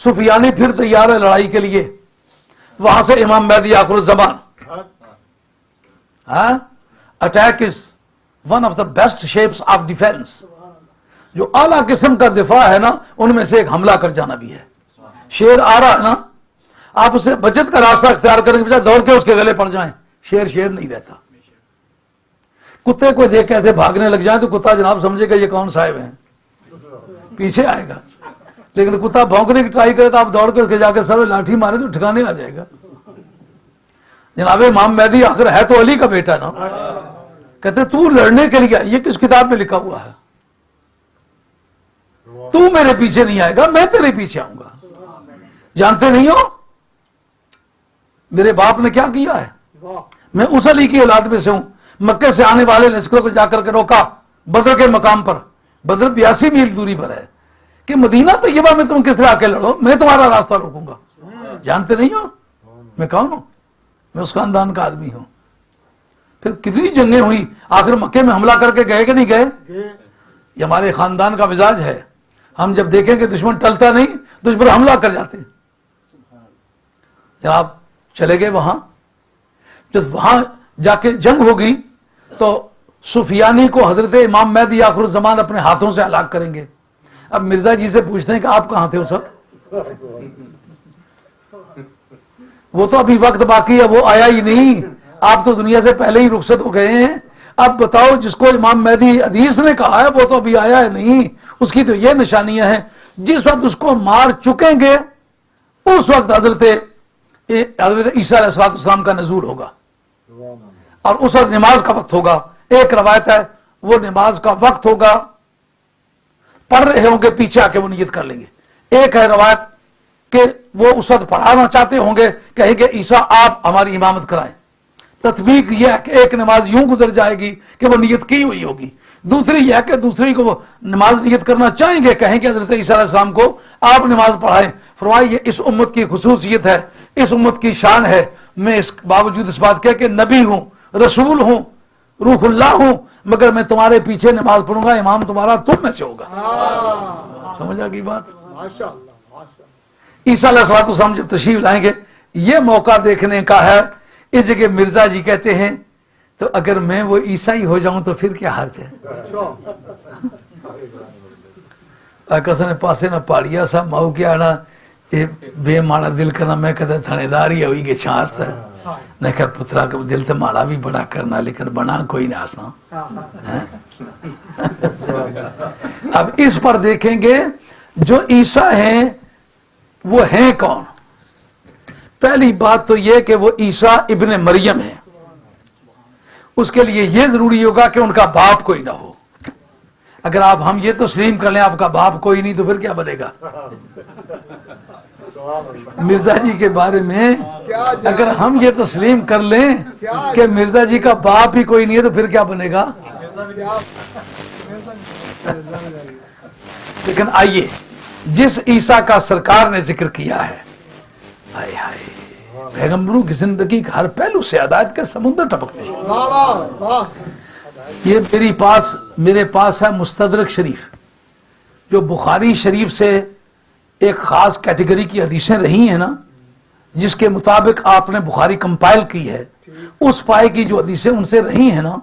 سفیانی پھر تیار ہے لڑائی کے لیے، وہاں سے امام مہدی آخر الزمان۔ Attack is one of the best shapes of defence. جو اعلیٰ قسم کا دفاع ہے نا ان میں سے ایک حملہ کر جانا بھی ہے۔ شیر آ رہا ہے نا، آپ اسے بچت کا راستہ اختیار کرنے کے بجائے دوڑ کے اس کے گلے پڑ جائیں، شیر نہیں رہتا۔ کتے کو دیکھ کے ایسے بھاگنے لگ جائیں تو کتا جناب سمجھے گا یہ کون صاحب ہیں، پیچھے آئے گا۔ لیکن کتا بھونکنے کی ٹرائی کرے تو آپ دوڑ کے اس کے جا کے سر لاٹھی مارے تو ٹھکانے آ جائے گا۔ جناب امام مہدی آخر ہے تو علی کا بیٹا نا، کہتے تو لڑنے کے لیے یہ کس کتاب میں لکھا ہوا ہے؟ تو میرے پیچھے نہیں آئے گا، میں تیرے پیچھے آؤں گا۔ جانتے نہیں ہو میرے باپ نے کیا کیا ہے؟ میں اس علی کی اولاد میں سے ہوں۔ مکے سے آنے والے لشکروں کو جا کر کے روکا بدر کے مقام پر، بدر 82 میل دوری پر ہے، کہ مدینہ طیبہ میں تم کس طرح آ کے لڑو، میں تمہارا راستہ روکوں گا۔ جانتے نہیں ہو میں کون ہوں؟ میں اس خاندان کا آدمی ہوں۔ پھر کتنی جنگیں ہوئی، آخر مکے میں حملہ کر کے گئے کہ نہیں گئے؟ یہ ہمارے خاندان کا مزاج ہے، ہم جب دیکھیں کہ دشمن ٹلتا نہیں دشمن حملہ کر جاتے۔ جناب چلے گئے وہاں، جب وہاں جا کے جنگ ہوگی تو سفیانی کو حضرت امام مہدی آخر الزمان اپنے ہاتھوں سے ہلاک کریں گے۔ اب مرزا جی سے پوچھتے ہیں کہ آپ کہاں تھے اس وقت؟ وہ تو ابھی وقت باقی ہے، وہ آیا ہی نہیں، آپ تو دنیا سے پہلے ہی رخصت ہو گئے ہیں۔ اب بتاؤ جس کو امام مہدی حدیث نے کہا ہے وہ تو ابھی آیا ہے نہیں، اس کی تو یہ نشانیاں ہیں۔ جس وقت اس کو مار چکیں گے اس وقت حضرت عیسیٰ علیہ السلام کا نزول ہوگا، اور اس وقت نماز کا وقت ہوگا۔ ایک روایت ہے وہ نماز کا وقت ہوگا، پڑھ رہے ہوں گے پیچھے آ کے وہ نیت کر لیں گے۔ ایک ہے روایت کہ وہ اس وقت پڑھانا چاہتے ہوں گے، کہیں گے عیسیٰ آپ ہماری امامت کرائیں۔ تطبیق یہ ہے کہ ایک نماز یوں گزر جائے گی کہ وہ نیت کی ہوئی ہوگی، دوسری یہ ہے کہ دوسری کو وہ نماز نیت کرنا چاہیں گے، کہیں گے حضرت عیسیٰ علیہ السلام کو آپ نماز پڑھائیں۔ فرمایا یہ اس امت کی خصوصیت ہے، اس امت کی شان ہے۔ میں اس باوجود اس بات کہ نبی ہوں، رسول ہوں، روح اللہ ہوں، مگر میں تمہارے پیچھے نماز پڑھوں گا، امام تمہارا تم میں سے ہوگا۔ سمجھ آ گئی بات؟ عیسیٰ علیہ السلام جب تشریف لائیں گے یہ موقع دیکھنے کا ہے۔ اس جگہ مرزا جی کہتے ہیں تو اگر میں وہ عیسائی ہو جاؤں تو پھر کیا حرج ہے؟ کسنے پاسے نہ پاڑیا سا ماؤ کیا نا بے ماڑا دل کرنا، میں کہتا تھانے داری ہوئی گے چھار سا نے کہا پترا کا دل تو ماڑا بھی بڑا کرنا لیکن بنا کوئی نہ آسنا۔ اب اس پر دیکھیں گے جو عیسیٰ ہیں وہ ہیں کون؟ پہلی بات تو یہ کہ وہ عیسیٰ ابن مریم ہے، اس کے لیے یہ ضروری ہوگا کہ ان کا باپ کوئی نہ ہو۔ اگر آپ ہم یہ تسلیم کر لیں آپ کا باپ کوئی نہیں تو پھر کیا بنے گا؟ مرزا جی کے بارے میں اگر ہم یہ تسلیم کر لیں کہ مرزا جی کا باپ ہی کوئی نہیں ہے تو پھر کیا بنے گا؟ لیکن آئیے جس عیسیٰ کا سرکار نے ذکر کیا ہے، ہائے ہائے، پیغمبروں کی زندگی کا ہر پہلو سے ہدایت کے سمندر ٹپکتے ہیں۔ واہ واہ واہ، یہ میرے پاس ہے مستدرک شریف، جو بخاری شریف سے ایک خاص کیٹیگری کی حدیثیں رہی ہیں نا، جس کے مطابق آپ نے بخاری کمپائل کی ہے، اس پائے کی جو حدیثیں ان سے رہی ہیں نا،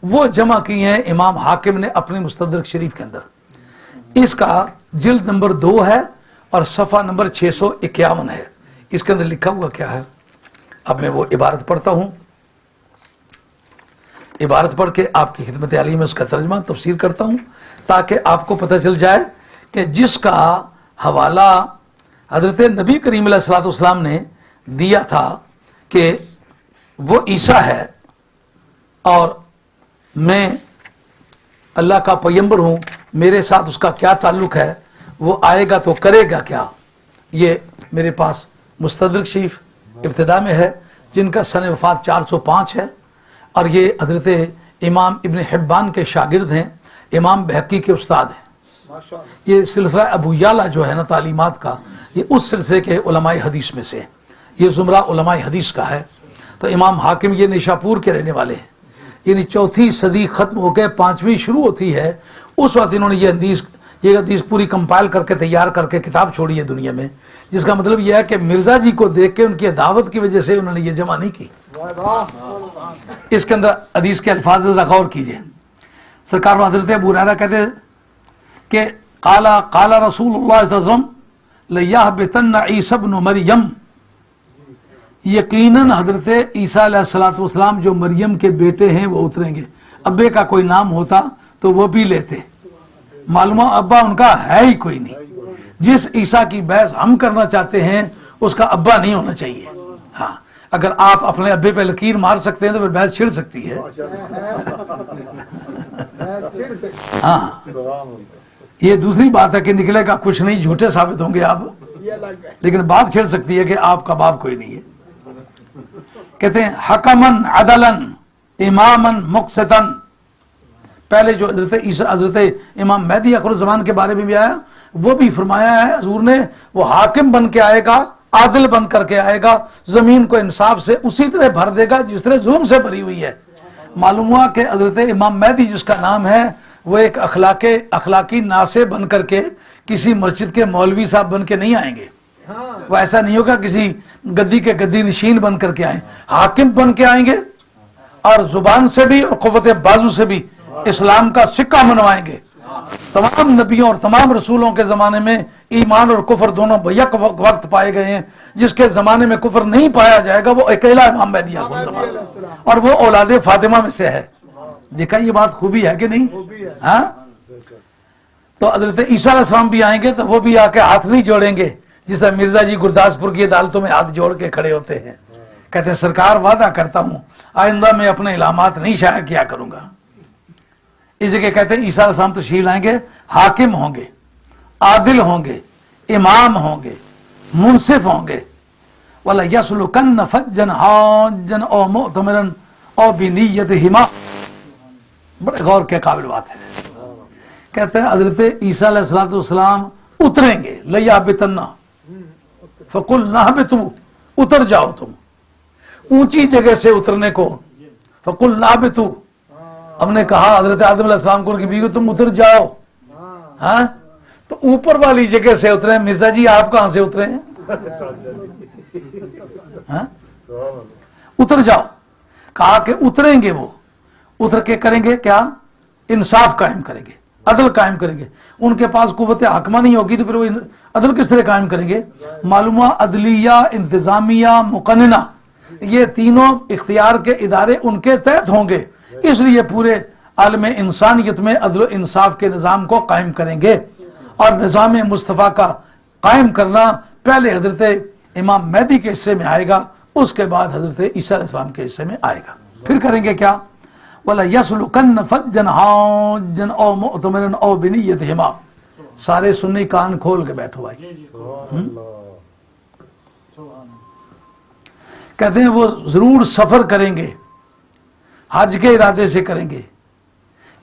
وہ جمع کی ہیں امام حاکم نے اپنے مستدرک شریف کے اندر۔ اس کا جلد نمبر 2 ہے اور صفحہ نمبر 651 ہے۔ اس کے اندر لکھا ہوا کیا ہے، اب میں وہ عبارت پڑھتا ہوں، عبارت پڑھ کے آپ کی خدمت عالی میں اس کا ترجمہ تفسیر کرتا ہوں، تاکہ آپ کو پتہ چل جائے کہ جس کا حوالہ حضرت نبی کریم علیہ الصلوۃ والسلام نے دیا تھا کہ وہ عیسیٰ ہے اور میں اللہ کا پیغمبر ہوں، میرے ساتھ اس کا کیا تعلق ہے، وہ آئے گا تو کرے گا کیا، یہ میرے پاس مستدرک شریف ابتدا میں ہے، جن کا سن وفات 405 ہے، اور یہ حضرت امام ابن حبان کے شاگرد ہیں، امام بہقی کے استاد ہیں۔ یہ سلسلہ ابو یعلا جو ہے نا تعلیمات کا، یہ اس سلسلے کے علماء حدیث میں سے، یہ زمرہ علماء حدیث کا ہے۔ تو امام حاکم یہ نشاپور کے رہنے والے ہیں، یعنی 4 صدی ختم ہو کے 5ویں شروع ہوتی ہے، اس وقت انہوں نے یہ حدیث پوری کمپائل کر کے تیار کر کے کتاب چھوڑی ہے دنیا میں، جس کا مطلب یہ ہے کہ مرزا جی کو دیکھ کے ان کی دعوت کی وجہ سے انہوں نے یہ جمع نہیں کی۔ اس کے اندر حدیث کے الفاظ ذرا غور کیجئے۔ سرکار حضرت ابو ہریرہ کہتے ہیں کہ قال رسول اللہ صلی اللہ علیہ وسلم لَيَحْبِطَنَّ عِيسَى ابْنُ مریم، یقیناً حضرت عیسیٰ علیہ السلام جو مریم کے بیٹے ہیں وہ اتریں گے۔ ابے کا کوئی نام ہوتا تو وہ بھی لیتے، معلوم ابا ان کا ہے ہی کوئی نہیں۔ جس عیسیٰ کی بحث ہم کرنا چاہتے ہیں اس کا ابا نہیں ہونا چاہیے۔ ہاں، اگر آپ اپنے ابے پہ لکیر مار سکتے ہیں تو پھر بحث چھڑ سکتی ہے۔ ہاں، یہ دوسری بات ہے کہ نکلے گا کچھ نہیں، جھوٹے ثابت ہوں گے آپ، لیکن بات چھڑ سکتی ہے کہ آپ کا باپ کوئی نہیں ہے۔ کہتے ہیں حکمن عدلن امامن مقسطن، پہلے جو حضرت امام مہدی آخر الزمان کے بارے میں بھی آیا، وہ بھی فرمایا ہے حضور نے، وہ حاکم بن کے آئے گا، عادل بن کر کے آئے گا، زمین کو انصاف سے اسی طرح بھر دے گا جس طرح ظلم سے بھری ہوئی ہے۔ معلوم ہوا کہ حضرت امام مہدی جس کا نام ہے وہ ایک اخلاقی ناصح بن کر کے کسی مسجد کے مولوی صاحب بن کے نہیں آئیں گے، وہ ایسا نہیں ہوگا کسی گدی کے گدی نشین بن کر کے آئیں، حاکم بن کے آئیں گے، اور زبان سے بھی اور قوت بازو سے بھی اسلام کا سکہ منوائیں گے۔ تمام نبیوں اور تمام رسولوں کے زمانے میں ایمان اور کفر دونوں یک وقت پائے گئے ہیں، جس کے زمانے میں کفر نہیں پایا جائے گا وہ اکیلا امام مہدی آخر الزمان، اور وہ اولاد فاطمہ میں سے ہے۔ دیکھا یہ بات خوبی ہے کہ نہیں؟ ہاں، تو حضرت عیسیٰ علیہ السلام بھی آئیں گے تو وہ بھی آ کے ہاتھ نہیں جوڑیں گے جس طرح مرزا جی گرداسپور کی عدالتوں میں ہاتھ جوڑ کے کھڑے ہوتے ہیں، کہتے ہیں سرکار وعدہ کرتا ہوں آئندہ میں اپنے علامات نہیں شائع کیا کروں گا۔ اس جگہ کہتے ہیں عیسیٰ علیہ السلام تشریف لائیں گے، حاکم ہوں گے، عادل ہوں گے، امام ہوں گے، منصف ہوں گے، وَلَيَسْلُكَنَّ فَجًّا حَاجًّا أَوْ مُؤْتَمِرًا أَوْ بِنِيَّتِهِمَا، بڑے غور کے قابل بات ہے۔ کہتے ہیں حضرت عیسیٰ علیہ السلام اتریں گے، لَيَحْبِطَنَّ فَقُلْ نَحْبِطُوا، اتر جاؤ تم، اونچی جگہ سے اترنے کو فَقُلْ نَحْبِطُوا، ہم نے کہا حضرت آدم علیہ السلام کو ان کی بیوی تم اتر جاؤ، ہاں تو اوپر والی جگہ سے اترے، مرزا جی آپ کہاں سے اترے ہیں؟ ہاں؟ اتر جاؤ، کہا کہ اتریں گے، وہ اتر کے کریں گے کیا؟ انصاف قائم کریں گے، عدل قائم کریں گے۔ ان کے پاس قوت حاکمہ نہیں ہوگی تو پھر وہ عدل کس طرح قائم کریں گے؟ معلومہ عدلیہ، انتظامیہ، مقننہ، یہ تینوں اختیار کے ادارے ان کے تحت ہوں گے، اس لیے پورے عالم انسانیت میں عدل و انصاف کے نظام کو قائم کریں گے، اور نظام مصطفیٰ کا قائم کرنا پہلے حضرت امام مہدی کے حصے میں آئے گا، اس کے بعد حضرت عیسیٰ علیہ السلام کے حصے میں آئے گا۔ پھر کریں گے کیا؟ وَلَيَسْلُكَنَّ فَجًّا حَاجًّا أَوْ مُؤْتَمِرًا أَوْ بِنِيَّتِهِمَا، سارے سنی کان کھول کے بیٹھو بھائی۔ کہتے ہیں وہ ضرور سفر کریں گے، حج کے ارادے سے کریں گے،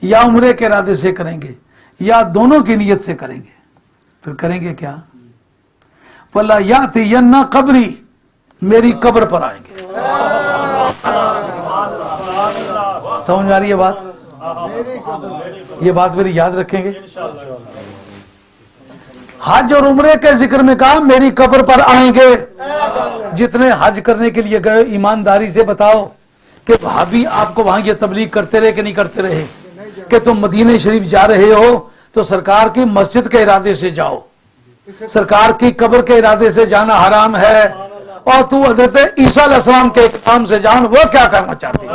یا عمرے کے ارادے سے کریں گے یا دونوں کی نیت سے کریں گے، پھر کریں گے کیا؟ وَلَا يَأْتِيَنَّ قَبْرِي، میری قبر پر آئیں گے۔ سمجھ آ رہی ہے بات؟ یہ بات میری یاد رکھیں گے۔ حج اور عمرے کے ذکر میں کہا میری قبر پر آئیں گے۔ جتنے حج کرنے کے لیے گئے ایمانداری سے بتاؤ کہ بھابی آپ کو وہاں یہ تبلیغ کرتے رہے کہ نہیں کرتے رہے کہ تم مدینہ شریف جا رہے ہو تو سرکار کی مسجد کے ارادے سے جاؤ، سرکار کی قبر کے ارادے سے جانا حرام ہے، اور تو حضرت عیسیٰ علیہ السلام کے اقدام سے جان وہ کیا کرنا چاہتی ہے۔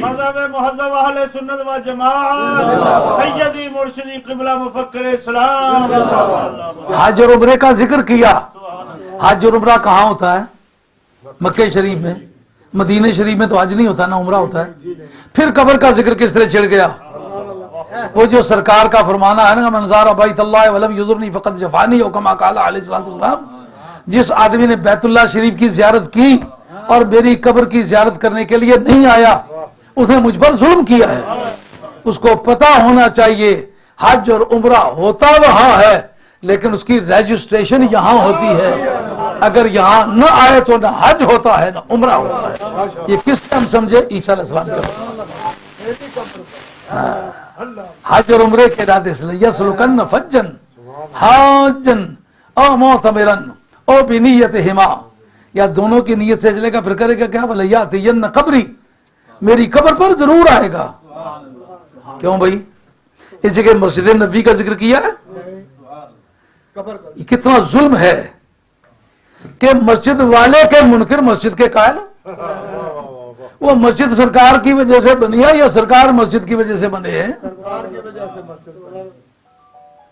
مذہب مہذب اہل سنت و جماعت سیدی مرشدی قبلہ مفکر اسلام۔ حج اور عمرے کا ذکر کیا۔ حج اور عمرہ کہاں ہوتا ہے؟ مکہ شریف میں۔ مدینہ شریف میں تو حج نہیں ہوتا، نہ عمرہ ہوتا ہے۔ پھر قبر کا ذکر کس طرح چھڑ گیا؟ وہ جو سرکار کا فرمانا ہے نا، من زار بیت اللہ ولم یزرنی فقد جفانی، او کما قال علیہ الصلوۃ والسلام، جس آدمی نے بیت اللہ شریف کی زیارت کی اور میری قبر کی زیارت کرنے کے لیے نہیں آیا، اس نے مجھ پر ظلم کیا ہے۔ اس کو پتا ہونا چاہیے حج اور عمرہ ہوتا وہاں ہے لیکن اس کی رجسٹریشن یہاں ہوتی ہے۔ اگر یہاں نہ آئے تو نہ حج ہوتا ہے نہ عمرہ ہوتا ہے۔ یہ کس سے ہم سمجھے؟ عیسیٰ علیہ السلام کے حج اور عمرے کے ارادے سے یسلکن فجن حاجن او معتمرن او بنیتہما، یا دونوں کی نیت سے چلے گا، پھر کرے گا کیا؟ ولیاتین قبری، میری قبر پر ضرور آئے گا۔ کیوں بھائی؟ اس جگہ مسجد نبوی کا ذکر کیا ہے۔ کتنا ظلم ہے کہ مسجد والے کے منکر مسجد کے قائل۔ وہ مسجد سرکار کی وجہ سے بنی ہے یا سرکار مسجد کی وجہ سے بنے ہیں؟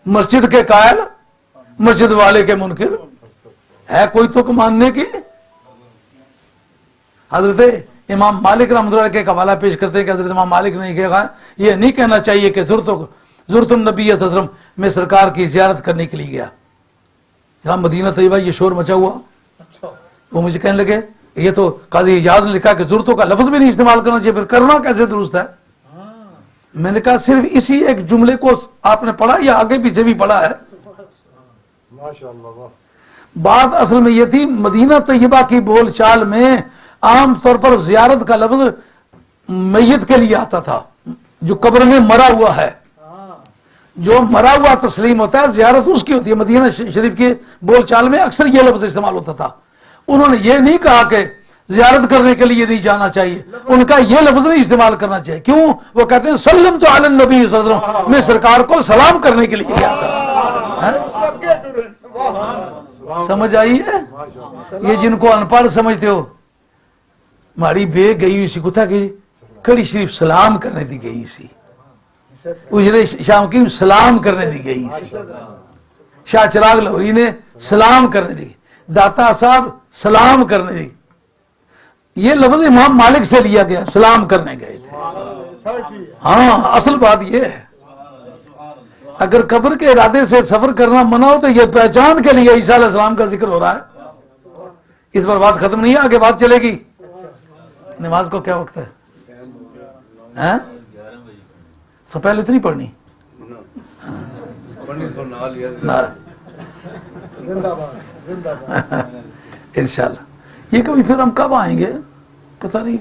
مسجد کے قائل، مسجد والے کے منکر، ہے کوئی تک ماننے کی؟ حضرت امام مالک رحمۃ اللہ کے حوالہ پیش کرتے ہیں کہ حضرت امام مالک نے کہا یہ نہیں کہنا چاہیے کہ زرت النبی صلی اللہ علیہ وسلم میں سرکار کی زیارت کرنے کے لیے گیا۔ جناب مدینہ طیبہ یہ شور مچا ہوا، وہ مجھے کہنے لگے یہ تو قاضی اجاز نے لکھا کہ زرتوں کا لفظ بھی نہیں استعمال کرنا چاہیے، پھر کرنا کیسے درست ہے؟ میں نے کہا صرف اسی ایک جملے کو آپ نے پڑھا یا آگے پیچھے بھی پڑھا ہے؟ بات اصل میں یہ تھی مدینہ طیبہ کی بول چال میں عام طور پر زیارت کا لفظ میت کے لیے آتا تھا، جو قبر میں مرا ہوا ہے، جو مرا ہوا تسلیم ہوتا ہے زیارت اس کی ہوتی ہے۔ مدینہ شریف کی بول چال میں اکثر یہ لفظ استعمال ہوتا تھا۔ انہوں نے یہ نہیں کہا کہ زیارت کرنے کے لیے نہیں جانا چاہیے، ان کا یہ لفظ نہیں استعمال کرنا چاہیے۔ کیوں؟ وہ کہتے ہیں سلم تو علی النبی صلی اللہ علیہ وسلم، میں سرکار کو سلام کرنے کے لیے گیا تھا۔ سمجھ آئی ہے؟ یہ جن کو ان پڑھ سمجھتے ہو، ہماری بے گئی ہوئی سی کتا کی کڑی شریف سلام کرنے دی گئی سی، اجرے شام کی سلام کرنے دی گئی سی، شاہ چراغ لاہوری نے سلام کرنے دی، داتا صاحب سلام کرنے دی۔ یہ لفظ امام مالک سے لیا گیا، سلام کرنے گئے تھے۔ ہاں اصل بات یہ ہے اگر قبر کے ارادے سے سفر کرنا منع ہو تو یہ پہچان کے لیے عیسیٰ علیہ السلام کا ذکر ہو رہا ہے۔ اس پر بات ختم نہیں ہے، آگے بات چلے گی۔ نماز کو کیا وقت ہے؟ تو پہلے اتنی پڑھنی انشاءاللہ۔ یہ کبھی پھر ہم کب آئیں گے پتہ نہیں،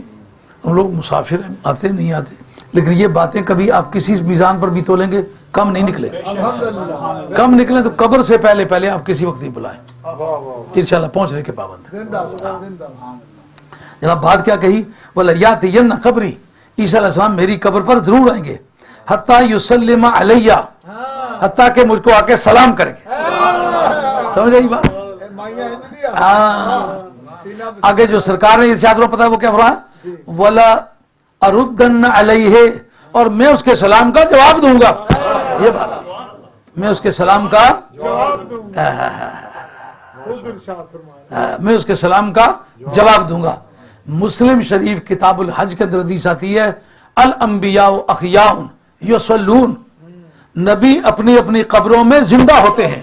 ہم لوگ مسافر ہیں، آتے نہیں آتے، لیکن یہ باتیں کبھی آپ کسی میزان پر بھی تولیں گے کم نہیں نکلے، کم نکلیں تو قبر سے پہلے پہلے آپ کسی وقت ہی بلائیں انشاءاللہ، پہنچنے کے پابند ہیں۔ جناب بات کیا کہی؟ وَلَيَأْتِيَنَّ قَبْرِي، عیسیٰ علیہ السلام میری قبر پر ضرور آئیں گے، حتیٰ یسلم علیہ، حتیٰ کہ مجھ کو آ کے سلام کریں گے۔ سمجھ آئی بات؟ آگے جو سرکار نے ارشاد فرمایا پتہ ہے وہ کیا فرمایا؟ وَلَا أَرُدَّنَّ عَلَيْهِ، اور میں اس کے سلام کا جواب دوں گا۔ یہ بات میں اس کے سلام کا میں اس کے سلام کا جواب دوں گا۔ مسلم شریف کتاب الحج کے اندر حدیث آتی ہے الانبیاء احیاء یصلون، نبی اپنی اپنی قبروں میں زندہ ہوتے ہیں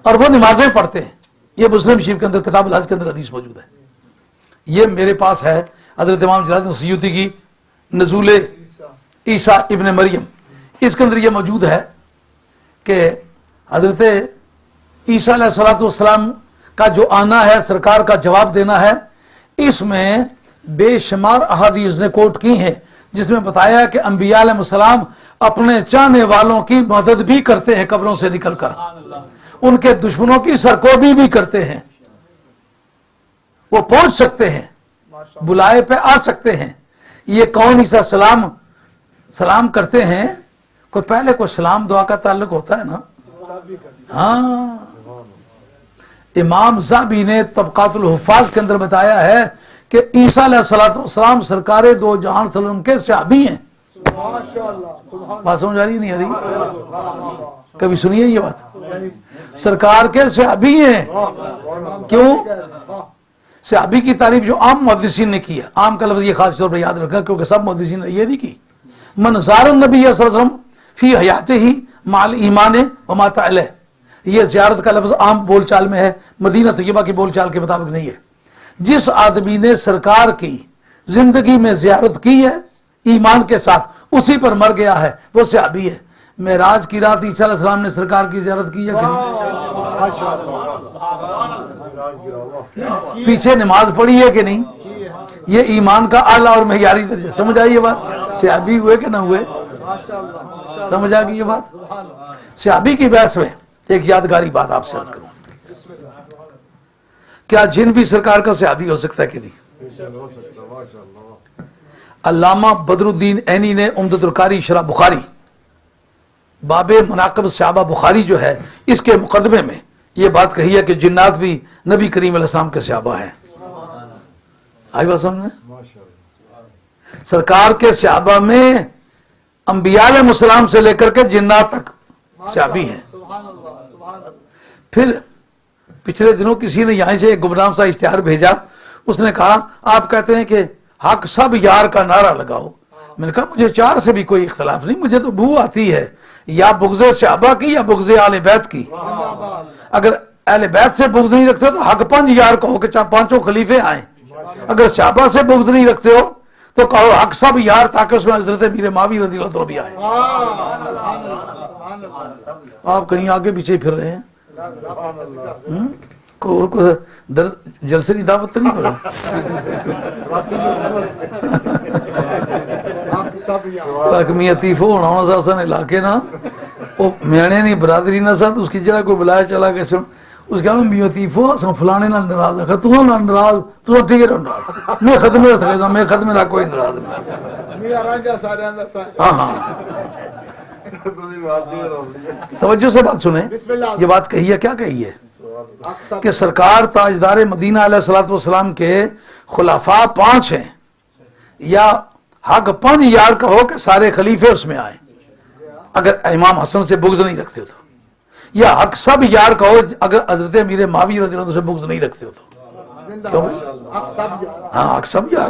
اور وہ نمازیں پڑھتے ہیں۔ یہ مسلم شریف کے اندر کتاب الحج کے اندر حدیث موجود ہے. یہ میرے پاس ہے حضرت امام جلال الدین سیوطی کی نزول عیسیٰ ابن مریم. اس کے اندر یہ موجود ہے کہ حضرت عیسیٰ علیہ الصلوۃ والسلام کا جو آنا ہے، سرکار کا جواب دینا ہے، اس میں بے شمار احادیث نے کوٹ کی ہیں جس میں بتایا کہ انبیاء علیہ السلام اپنے چاہنے والوں کی مدد بھی کرتے ہیں قبروں سے نکل کر، ان کے دشمنوں کی سرکوبی بھی کرتے ہیں، وہ پہنچ سکتے ہیں، بلائے پہ آ سکتے ہیں. یہ کون عیسیٰ سلام کرتے ہیں؟ کوئی پہلے کوئی سلام دعا کا تعلق ہوتا ہے نا. ہاں، امام ذہبی نے طبقات الحفاظ کے اندر بتایا ہے کہ عیسیٰ علیہ السلام سرکار دو جہان صلی اللہ علیہ وسلم کے صحابی ہیں. بات سمجھ آ رہی نہیں آ رہی؟ کبھی سنیے یہ بات، سرکار کے صحابی ہیں. کیوں؟ صحابی کی تعریف جو عام محدثین نے کی ہے، عام کا لفظ یہ خاص طور پر یاد رکھا کیونکہ سب محدثین نے یہ نہیں کی. من زار النبی صلی اللہ علیہ وسلم فی حیاتہ ہی مال ایمان و مات علیہ، یہ زیارت کا لفظ عام بول چال میں ہے، مدینہ طیبہ کی بول چال کے مطابق نہیں ہے. جس آدمی نے سرکار کی زندگی میں زیارت کی ہے ایمان کے ساتھ، اسی پر مر گیا ہے، وہ صحابی ہے. معراج کی رات عیسیٰ علیہ السلام نے سرکار کی زیارت کی ہے کہ نہیں؟ پیچھے نماز پڑھی ہے کہ نہیں؟ یہ ایمان کا اعلیٰ اور معیاری درجہ. سمجھ آئی یہ بات؟ صحابی ہوئے کہ نہ ہوئے؟ سمجھ آ گئی یہ بات؟ صحابی کی بحث میں ایک یادگاری بات آپ سے عرض کروں. کیا جن بھی سرکار کا صحابی ہو سکتا ہے کہ نہیں؟ علامہ بدر الدین عینی نے عمدۃ القاری شرح بخاری باب مناقب صحابہ بخاری جو ہے اس کے مقدمے میں یہ بات کہی ہے کہ جنات بھی نبی کریم علیہ السلام کے صحابہ ہیں. آئی بات سمجھ میں؟ سرکار کے صحابہ میں انبیاء علیہ السلام سے لے کر کے جنات تک صحابی ہیں. پھر پچھلے دنوں کسی نے یہاں سے ایک گمنام سا اشتہار بھیجا، اس نے کہا آپ کہتے ہیں کہ حق سب یار کا نعرہ لگاؤ. میں نے کہا مجھے چار سے بھی کوئی اختلاف نہیں، مجھے تو بو آتی ہے یا بغض صحابہ کی یا بغض اہل بیت کی. اگر اہل بیت سے بغض نہیں رکھتے ہو تو حق پنج یار کہو کہ پانچوں خلیفے آئیں. اگر صحابہ سے بغض نہیں رکھتے ہو تو کہو حق سب یار، تاکہ اس میں حضرت میر معاویہ رضی اللہ عنہ بھی آئے. آپ کہیں آگے پیچھے پھر رہے ہیں، جلسے کی دعوت تو نہیں کرو. میتیفو ہونا ہونا سا علاقے نا وہ میانے نہیں برادری نہ ساتھ اس کی جڑا کوئی بلایا چلا کے سن اس کے میتیفو اساں فلانے نال ناراض ہے تو نہ ناراض تو ٹھیک ہے ناراض میں ختم ہو سکتا میں ختم نہ کوئی ناراض نہیں. ہاں ہاں توجہ سے بات سنیں، یہ بات کہی ہے، کیا کہی ہے کہ سرکار تاجدار مدینہ علیہ الصلوۃ والسلام کے خلفاء 5 ہیں، یا حق 5 یار کہو کہ سارے خلیفے اس میں آئیں اگر امام حسن سے بغض نہیں رکھتے ہو تو، یا حق سب یار کہو اگر حضرت امیر معاویہ رضی اللہ عنہ سے بغض نہیں رکھتے ہو تو. ہاں حق سب یار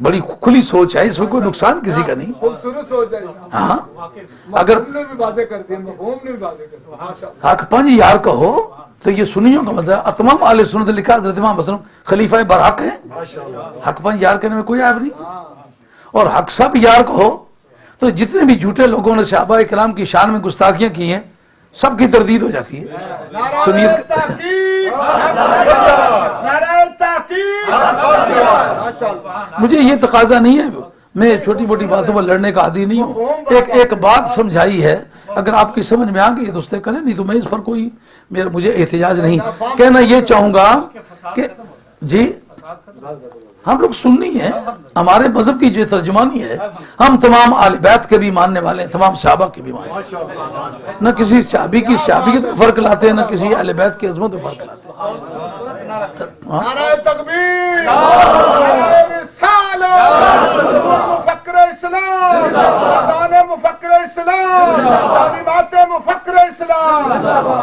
بڑی کھلی سوچ ہے، اس میں کوئی نقصان کسی کا نہیں. ہاں اگر حق 5 یار کہو تو یہ سنیوں کا مزہ ہے. تمام اہل سنت لکھا حضرت امام حسن خلیفہ برحق ہیں، حق 5 یار کہنے میں کوئی عیب نہیں. اور حق سب یار کہو تو جتنے بھی جھوٹے لوگوں نے صحابہ کرام کی شان میں گستاخیاں کی ہیں سب کی تردید ہو جاتی ہے. سنیے مجھے یہ تقاضا نہیں ہے، میں چھوٹی موٹی باتوں پر لڑنے کا عادی نہیں ہوں. ایک بات سمجھائی ہے، اگر آپ کی سمجھ میں آ گئی تو اس سے کریں، نہیں تو میں اس پر کوئی مجھے احتجاج نہیں. کہنا یہ چاہوں گا کہ جی ہم لوگ سنی ہیں، ہمارے مذہب کی جو ترجمانی ہے ہم تمام اہل بیت کے بھی ماننے والے ہیں، تمام صحابہ کے بھی ماننے والے ہیں. نہ کسی صحابی کی صحابیت میں فرق لاتے ہیں، نہ کسی اہل بیت کی عظمت میں فرق لاتے ہیں. نعرہ تکبیر، نعرہ رسالت، مفکر اسلام، اذان مفکر اسلام، تعلیمات مفکر اسلام.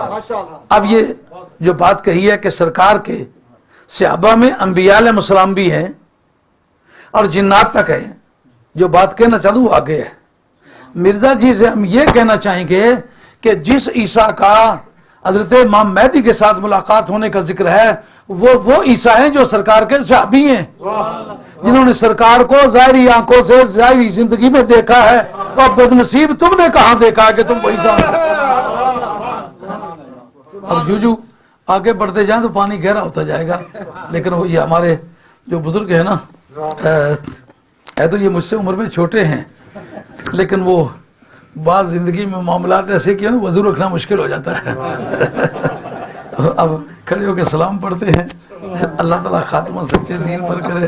ماشاءاللہ. اب یہ جو بات کہی ہے کہ سرکار کے صحابہ میں انبیاء علیہ السلام بھی ہیں اور جنات تک ہیں، جو بات کہنا چاہوں وہ آگے ہے. مرزا جی سے ہم یہ کہنا چاہیں گے کہ جس عیسیٰ کا حضرت امام مہدی کے ساتھ ملاقات ہونے کا ذکر ہے، وہ عیسیٰ ہیں جو سرکار کے صحابی ہیں، جنہوں نے سرکار کو ظاہری آنکھوں سے ظاہری زندگی میں دیکھا ہے، اور بدنصیب تم نے کہاں دیکھا کہ تم وہی عیسیٰ۔ اب جو آگے بڑھتے جائیں تو پانی گہرا ہوتا جائے گا، لیکن وہ یہ ہمارے جو بزرگ ہیں نا، ہے تو یہ مجھ سے عمر میں چھوٹے ہیں، لیکن وہ بعض زندگی میں معاملات ایسے کہ وضو رکھنا مشکل ہو جاتا ہے۔ اب کھڑے ہو کے سلام پڑھتے ہیں، اللہ تعالیٰ خاتمہ سچے دین پر کرے۔